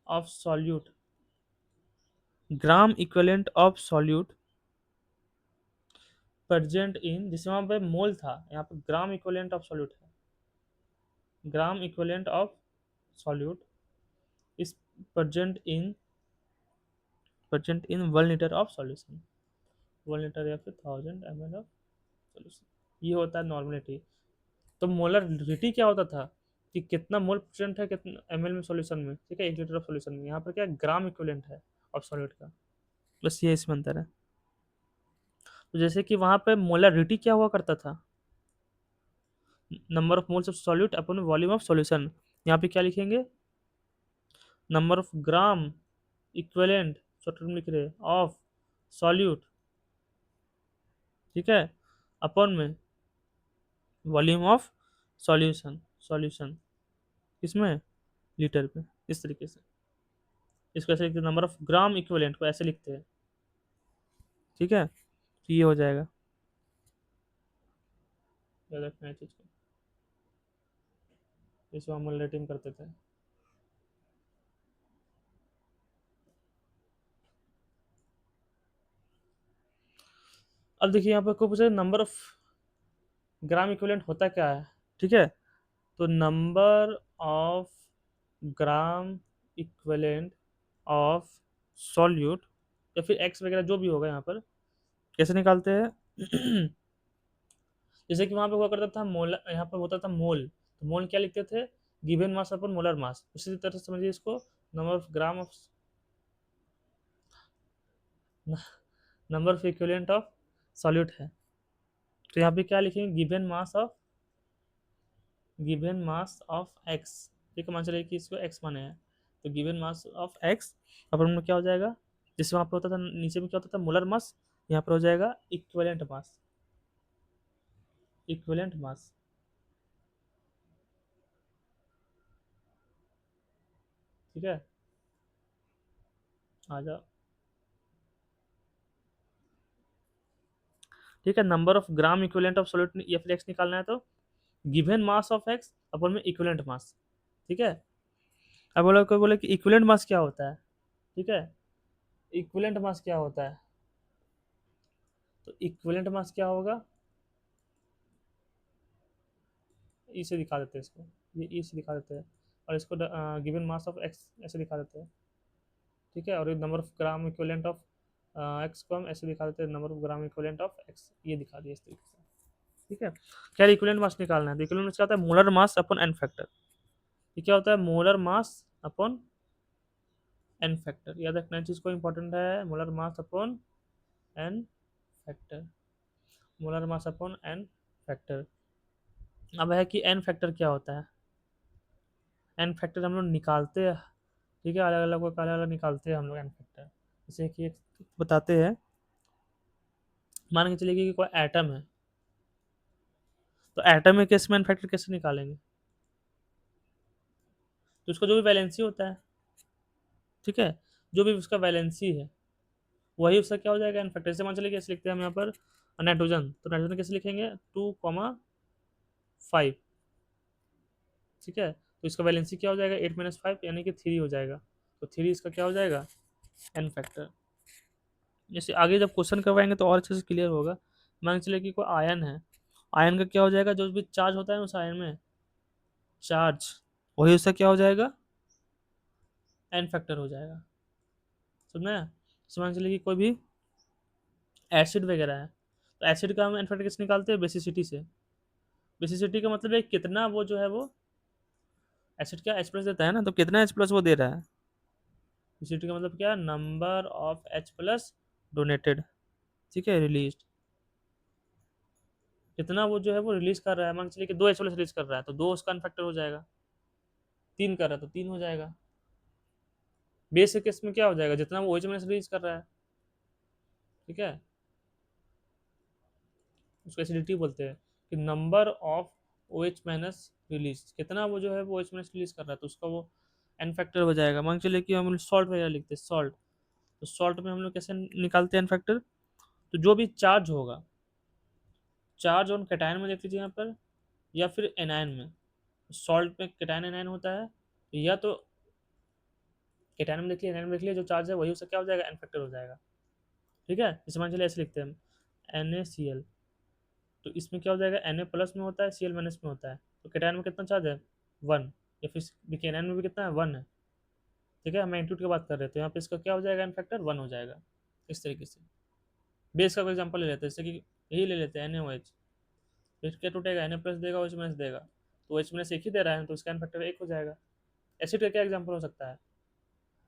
of solute, gram equivalent of solute present in, जिसमें वहाँ पे मोल था, यहाँ पे ग्राम इक्विवेलेंट ऑफ सॉल्यूट है। ग्राम equivalent of solute is present in 1 litre of solution, 1 litre या फिर 1000 ml ऑफ सॉल्यूशन। ये होता है नॉर्मलिटी। तो मोलरिटी क्या होता था कि कितना मोल प्रेजेंट है कितना ml में सॉल्यूशन में। ठीक है, 1 लीटर ऑफ सॉल्यूशन में। यहाँ पर क्या ग्राम इक्विवेलेंट है ऑफ सॉल्यूट का, बस ये इसमें अंतर है। तो जैसे कि वहां पे मोलरिटी क्या हुआ करता था? Number of moles of solute upon volume of solution. यहाँ पे क्या लिखेंगे? Number of gram equivalent, short term लिख रहे ऑफ सॉल्यूट, ठीक है, अपॉन में वॉल्यूम ऑफ सॉल्यूशन, सॉल्यूशन किसमें? लीटर पे। इस तरीके से इसको ऐसे लिखते हैं, नंबर ऑफ ग्राम इक्विवेलेंट को ऐसे लिखते हैं। ठीक है, तो ये हो जाएगा, याद रखना है चीज को। इसको हम मोलरिटी करते थे। अब देखिए यहाँ पर को पूछा नंबर ऑफ ग्राम इक्विवेलेंट होता क्या है। ठीक है, तो number of gram equivalent of solute, या फिर एक्स वगैरह जो भी होगा यहाँ पर, कैसे निकालते हैं? जैसे कि वहां पे हुआ करता था मोल, यहाँ पर होता था मोल, तो मोल क्या लिखते थे? गिवन मास अपन मोलर मास। उसी तरह से समझिए इसको, number of gram of, number of equivalent of solute है, तो यहाँ पे क्या लिखेंगे? Given mass of x. ठीक है, मान चलिए कि इसको एक्स माने हैं, तो गिवन मास ऑफ एक्स अपन में क्या हो जाएगा? जिसमें वहाँ पे होता था नीचे में क्या होता था? मोलर मास, यहाँ पर हो जाएगा इक्विवेलेंट मास। इक्विवेलेंट मास, ठीक है, आ जाओ। ठीक है, number of gram equivalent of solid या फिर एक्स निकालना है तो गिवन मास ऑफ एक्स अपन में इक्विवेलेंट मास, ठीक है। अब बोला कोई बोले कि इक्विवेलेंट मास क्या होता है, ठीक है, इक्विवेलेंट मास क्या होता है, तो इक्विवेलेंट मास क्या होगा, इसे दिखा देते हैं इसको, ये इसे दिखा देते हैं, और इसको गिवन मास ऑफ एक्स ऐसे दिखा देते हैं, ठीक है, और ये number of gram equivalent of x को हम ऐसे दिखा देते हैं, number of gram equivalent of x, ये दिखा दिया इस तरीके से, ठीक है। क्या इक्विवेलेंट मास निकालना है, तो इक्विवेलेंट मास क्या होता है, molar mass upon n factor, ये क्या होता है, molar mass upon n factor, याद रखना है चीज को, इंपॉर्टेंट है, molar mass upon n factor, molar mass upon n factor. अब है कि एन फैक्टर क्या होता है, एन फैक्टर हम लोग निकालते हैं, ठीक है, अलग अलग को अलग अलग निकालते हैं हम लोग एन फैक्टर, जैसे कि एक बताते हैं, मान के चलिए कि कोई एटम है, तो एटम में केस में एन फैक्टर कैसे निकालेंगे, तो उसका जो भी वैलेंसी होता है, ठीक है, जो भी उसका वैलेंसी है वही उसका क्या हो जाएगा एन फैक्टर, जैसे मान चलिए कैसे लिखते हैं हम यहाँ पर नाइट्रोजन, तो नाइट्रोजन कैसे लिखेंगे 2,5, ठीक है, तो इसका वैलेंसी क्या हो जाएगा 8 - 5 यानी कि 3 हो जाएगा, तो 3 इसका क्या हो जाएगा एन फैक्टर। जैसे आगे जब क्वेश्चन करवाएंगे तो और अच्छे से क्लियर होगा। मान के चलिए कि कोई आयन है, आयन का क्या हो जाएगा, जो भी चार्ज होता है उस आयन में चार्ज, वही उसका क्या हो जाएगा एन फैक्टर हो जाएगा, समझना है। जैसे मान के चलिए कि कोई भी एसिड वगैरह है, तो एसिड का हम एन फैक्टर कैसे निकालते हैं, बेसिसिटी से, बेसिसिटी का मतलब है कितना वो जो है वो एसिड क्या H+ देता है ना, तो कितना H+ वो दे रहा है, बेसिसिटी का मतलब क्या, नंबर ऑफ H+ डोनेटेड, ठीक है, रिलीज, कितना वो जो है वो रिलीज कर रहा है, मान के चलिए कि 2 H+ रिलीज कर रहा है तो 2 उसका फैक्टर हो जाएगा, 3 कर रहा है तो 3 हो जाएगा। बेस के केस में क्या हो जाएगा, जितना वो OH- रिलीज कर रहा है, ठीक है, उसको एसिडिटी बोलते हैं, कि नंबर ऑफ OH- रिलीज, कितना वो जो है वो OH- रिलीज कर रहा है, तो उसका वो एन फैक्टर हो जाएगा। मान के चलिए कि हम सॉल्ट वगैरह लिखते हैं, सॉल्ट, तो सॉल्ट में हम लोग कैसे निकालते हैं एन फैक्टर, तो जो भी चार्ज होगा, चार्ज ऑन कैटायन में देख लीजिए यहाँ पर, या फिर एनायन में, सॉल्ट में कैटायन एनायन होता है, तो या तो कैटायन में देख लिया, एनायन में देख लिया, जो चार्ज है वही उसका क्या हो जाएगा एन फैक्टर हो जाएगा, ठीक है। जैसे मान चलिए ऐसे लिखते हैं हम NaCl, तो इसमें क्या हो जाएगा Na+ में होता है, Cl- में होता है, तो कैटायन में कितना चार्ज है 1, या फिर देखिए एनायन में भी कितना है 1 है, ठीक है, हम मैग्नीट्यूड की बात कर रहे थे, तो यहाँ पे इसका क्या हो जाएगा एन फैक्टर 1 हो जाएगा, इस तरीके से। बेस का कोई एग्जाम्पल ले लेते हैं, जैसे कि यही ले लेते हैं NaOH, फिर क्या टूटेगा Na+ देगा, OH- देगा, तो OH- एक ही दे रहा है तो इसका एन फैक्टर 1 हो जाएगा। एसिड का क्या एग्जाम्पल हो सकता है,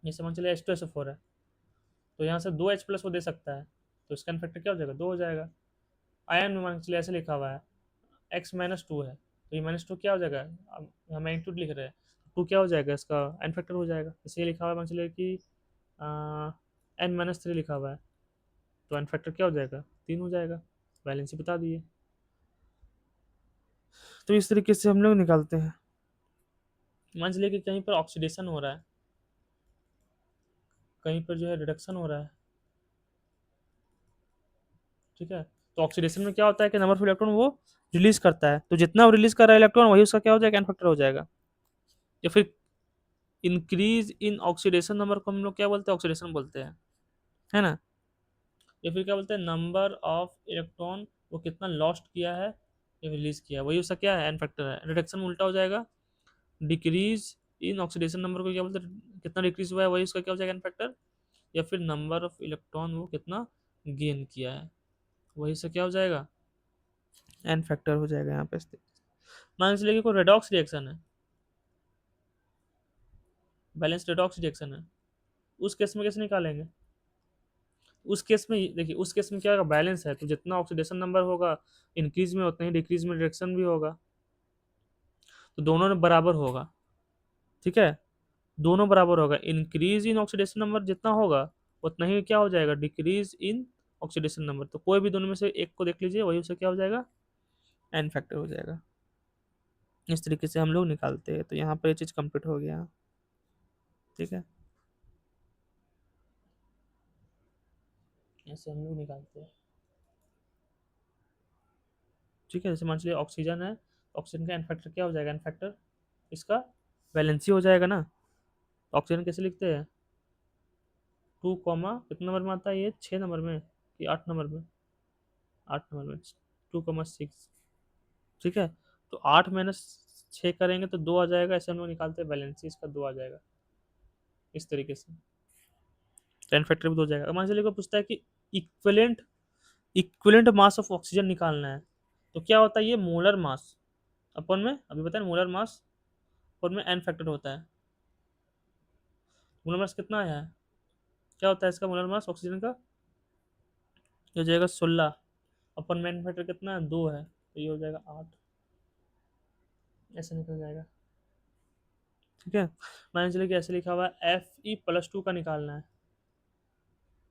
जैसे मान चलिए H2SO4 है, तो यहाँ से 2H+ वो दे सकता है, तो इसका एन फैक्टर क्या हो जाएगा 2 हो जाएगा। आयन में मान के चलिए ऐसे लिखा हुआ है X-2 है, तो ये -2 क्या हो जाएगा, अब यहाँ मैग्नीट्यूड लिख रहे हैं, 2 क्या हो जाएगा इसका एन फैक्टर हो जाएगा, जैसे ये लिखा हुआ है मान चलिए कि N-3 लिखा हुआ है, तो एन फैक्टर क्या हो जाएगा 3 हो जाएगा, वैलेंसी बता दिए। तो इस तरीके से हम लोग निकालते हैं। मान चलिए कि कहीं पर ऑक्सीडेशन हो रहा है, कहीं पर जो है रिडक्शन हो रहा है, ठीक है, तो ऑक्सीडेशन में क्या होता है कि नंबर ऑफ इलेक्ट्रॉन वो रिलीज करता है, तो जितना वो रिलीज कर रहा है इलेक्ट्रॉन वही उसका क्या हो जाएगा एन फैक्टर हो जाएगा। या फिर इंक्रीज इन ऑक्सीडेशन नंबर को हम लोग क्या बोलते हैं ऑक्सीडेशन बोलते हैं, है ना। या फिर क्या बोलते हैं नंबर ऑफ इलेक्ट्रॉन वो कितना लॉस्ट किया है या रिलीज किया है, वही उसका क्या है एन फैक्टर है। रिडक्शन में उल्टा हो जाएगा, डिक्रीज इन ऑक्सीडेशन नंबर को क्या बोलते हैं, कितना डिक्रीज हुआ है वही उसका क्या हो जाएगा एन फैक्टर। या फिर नंबर ऑफ इलेक्ट्रॉन वो कितना गेन किया है वही से क्या हो जाएगा एन फैक्टर हो जाएगा यहाँ पे। मान के चलिए कि कोई रेडॉक्स रिएक्शन है, बैलेंस रेडॉक्स रिएक्शन है, उस केस में कैसे निकालेंगे, उस केस में देखिए उस केस में क्या होगा बैलेंस है, तो जितना ऑक्सीडेशन नंबर होगा इंक्रीज में उतना ही डिक्रीज में रिडक्शन भी होगा, तो दोनों में बराबर होगा, ठीक है, दोनों बराबर होगा, इंक्रीज इन ऑक्सीडेशन नंबर जितना होगा उतना ही क्या हो जाएगा डिक्रीज इन ऑक्सीडेशन नंबर, तो कोई भी दोनों में से एक को देख लीजिए वही उससे क्या हो जाएगा एन फैक्टर हो जाएगा। इस तरीके से हम लोग निकालते हैं। तो यहाँ पर ये चीज़ कंप्लीट हो गया। ठीक है, ऐसे हम लोग निकालते हैं। ठीक है, जैसे मान चलिए ऑक्सीजन है, ऑक्सीजन का एन फैक्टर क्या हो जाएगा, एन फैक्टर इसका वैलेंसी हो जाएगा ना। ऑक्सीजन कैसे लिखते हैं, 2 कॉमा कितने नंबर में आता है ये, 6 नंबर में कि 8 नंबर में, 8 नंबर में, 2,6। ठीक है, तो 8 - 6 करेंगे तो 2 आ जाएगा, ऐसे हम लोग निकालते हैं वैलेंसी इसका 2 आ जाएगा इस तरीके से। टेन फैक्टर भी 2 हो जाएगा। मान चलिए कोई पूछता है कि equivalent equivalent mass of oxygen निकालना है, तो क्या होता है, ये मोलर मास अपन में अभी बताया, मोलर मास अपन में एन फैक्टर होता है। मोलर मास कितना आया है, क्या होता है इसका मोलर मास ऑक्सीजन का, ये हो जाएगा 16, अपन में एन फैक्टर कितना है, 2 है, तो ये हो जाएगा 8, ऐसे निकल जाएगा। ठीक है, मान चलिए कि ऐसे लिखा हुआ है Fe+2 का निकालना है।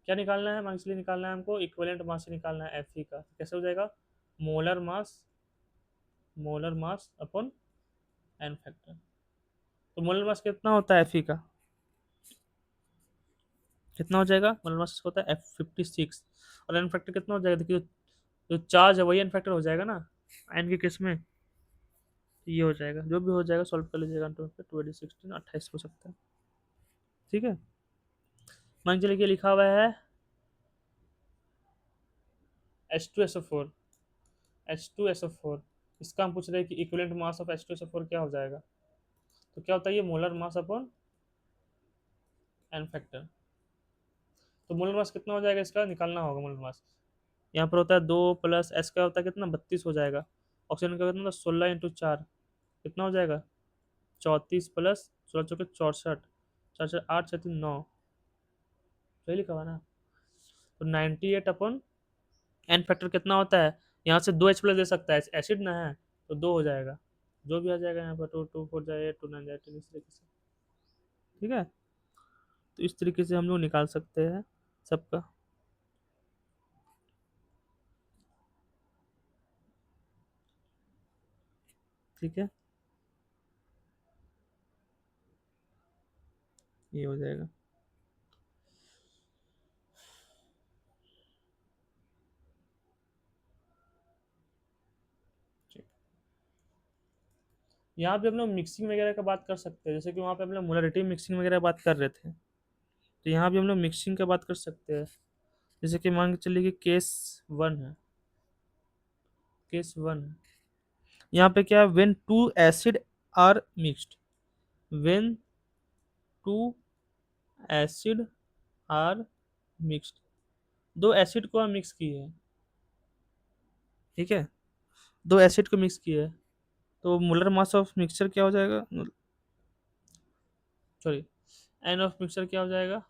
क्या निकालना है, मान चलिए निकालना है हमको इक्विवेलेंट मास से निकालना है Fe का, तो कैसे हो जाएगा, मोलर मास, मोलर मास अपन एन फैक्टर। तो मोलर मास कितना होता है Fe का, कितना हो जाएगा, मोलर मास होता है F56, और एन फैक्टर कितना हो जाएगा, देखिए जो चार्ज है वही एन फैक्टर हो जाएगा ना एन के केस में। तो ये हो जाएगा, जो भी हो जाएगा सॉल्व कर लीजिएगा, 2 16 28 हो सकता है। ठीक है, मान चलिए कि लिखा हुआ है H2SO4, H2SO4, इसका हम पूछ रहे हैं कि इक्विवेलेंट मास ऑफ H2SO4 क्या हो जाएगा। तो क्या होता है, ये molar mass upon n factor. तो मोलर मास कितना हो जाएगा, इसका निकालना होगा मोलर मास। यहाँ पर होता है 2 + S का होता है कितना, 32 हो जाएगा। ऑक्सीजन का कितना, 16 × 4 कितना हो जाएगा, 34 प्लस 16 × 4 = 64, 4 × 8 = 9, सही लिखा हुआ ना। तो 98 एन फैक्टर कितना होता है, यहाँ से 2H+ दे सकता है, एसिड ना है, तो 2 हो जाएगा, जो भी आ जाएगा यहाँ पर, 2 2 4 जाए 8 2 9 जाए 10 इस तरीके से। ठीक है, तो इस तरीके से हम लोग निकाल सकते हैं सबका। ठीक है, ये हो जाएगा। ठीक, यहाँ पे हम लोग मिक्सिंग वगैरह का बात कर सकते हैं, जैसे कि वहाँ पे हम लोग मोलरिटी मिक्सिंग वगैरह बात कर रहे थे, तो यहाँ भी हम लोग मिक्सिंग का बात कर सकते हैं। जैसे कि मान के चलिए कि केस 1 है, केस 1 यहाँ पे क्या है, when two acid are mixed, when two acid are mixed, 2 acid को हम मिक्स किए हैं। ठीक है, 2 एसिड को मिक्स किए हैं, तो मोलर मास ऑफ मिक्सचर क्या हो जाएगा, सॉरी, एन ऑफ मिक्सचर क्या हो जाएगा।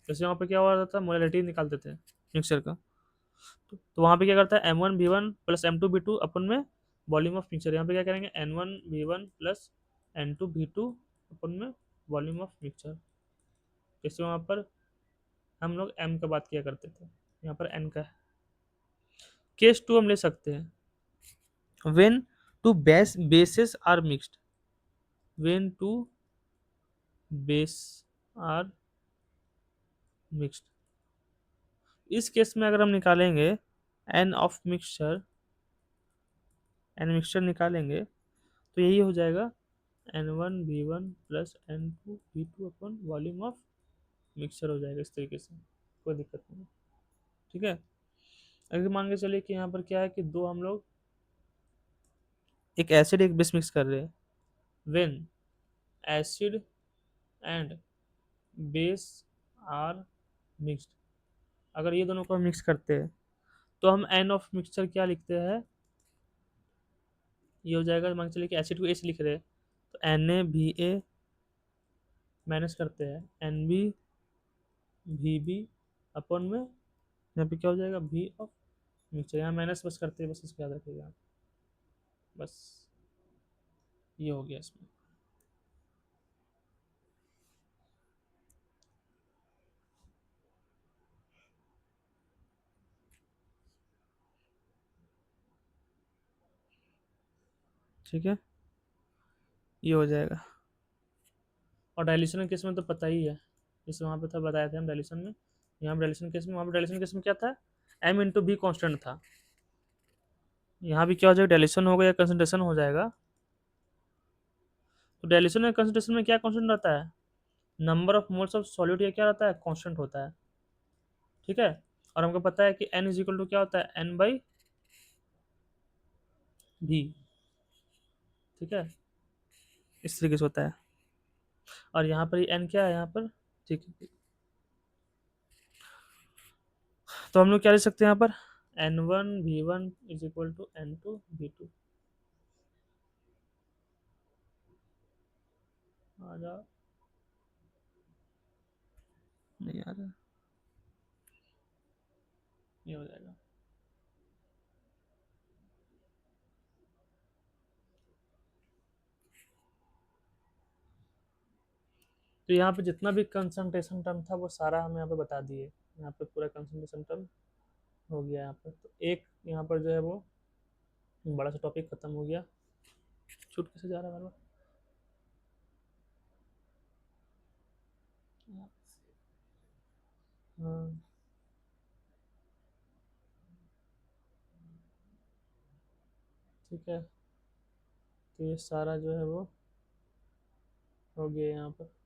जैसे वहाँ पे क्या हुआ था, मोलरिटी निकालते थे मिक्सचर का, तो वहाँ पे क्या करता है, M1V1 + M2V2 अपन में वॉल्यूम ऑफ मिक्सचर, यहाँ पे क्या करेंगे, N1V1 + N2V2 अपन में वॉल्यूम ऑफ मिक्सचर। जैसे वहाँ पर हम लोग M का बात किया करते थे, यहाँ पर N का है। केस 2 हम ले सकते हैं, when two bases are mixed, when two base are mixed, इस केस में अगर हम निकालेंगे n of mixture, n mixture निकालेंगे, तो यही हो जाएगा N1V1 + N2V2 upon volume of mixture हो जाएगा, इस तरीके से, कोई दिक्कत नहीं। ठीक है, अगर मान के चलिए कि यहाँ पर क्या है कि दो हम लोग एक एसिड एक बेस मिक्स कर रहे हैं, when acid and base are mixed, अगर ये दोनों को हम मिक्स करते हैं, तो हम एन ऑफ मिक्सचर क्या लिखते हैं, ये हो जाएगा, मान के चलिए कि एसिड को ए से लिख रहे हैं, तो Na Va माइनस करते हैं NbVb अपन में, यहाँ पे क्या हो जाएगा, V ऑफ मिक्सचर, यहाँ माइनस बस करते हैं, बस इसको याद रखिएगा, बस ये हो गया इसमें। ठीक है, ये हो जाएगा। और डायल्यूशन के केस में तो पता ही है, जैसे वहाँ पे था बताया था हम डायल्यूशन में, यहाँ डायल्यूशन केस में, वहाँ पे डायल्यूशन केस में क्या था, एम इंटू बी कॉन्स्टेंट था। यहाँ भी क्या हो जाएगा, डायल्यूशन होगा या कंसंट्रेशन हो जाएगा। तो डायल्यूशन या कंसंट्रेशन में क्या कॉन्स्टेंट रहता है, number of moles of solute या क्या रहता है, कॉन्स्टेंट होता है। ठीक है, और हमको पता है कि एन इज इक्वल टू क्या होता है, एन बाई भी। ठीक है, इस तरीके से होता है। और यहाँ पर एन क्या है यहाँ पर, ठीक है, तो हम लोग क्या लिख सकते हैं यहाँ पर, N one V one is equal to N two V two. आ जाओ, नहीं आ रहा, ये हो जाएगा। तो यहाँ पे जितना भी कंसंट्रेशन टर्म था वो सारा हम यहाँ पे बता दिए, यहाँ पे पूरा कंसंट्रेशन टर्म हो गया यहाँ पर। तो एक यहाँ पर जो है वो बड़ा सा टॉपिक खत्म हो गया। छूट कैसे जा रहा है बार बार। हाँ, ठीक है, तो ये सारा जो है वो हो गया यहाँ पर।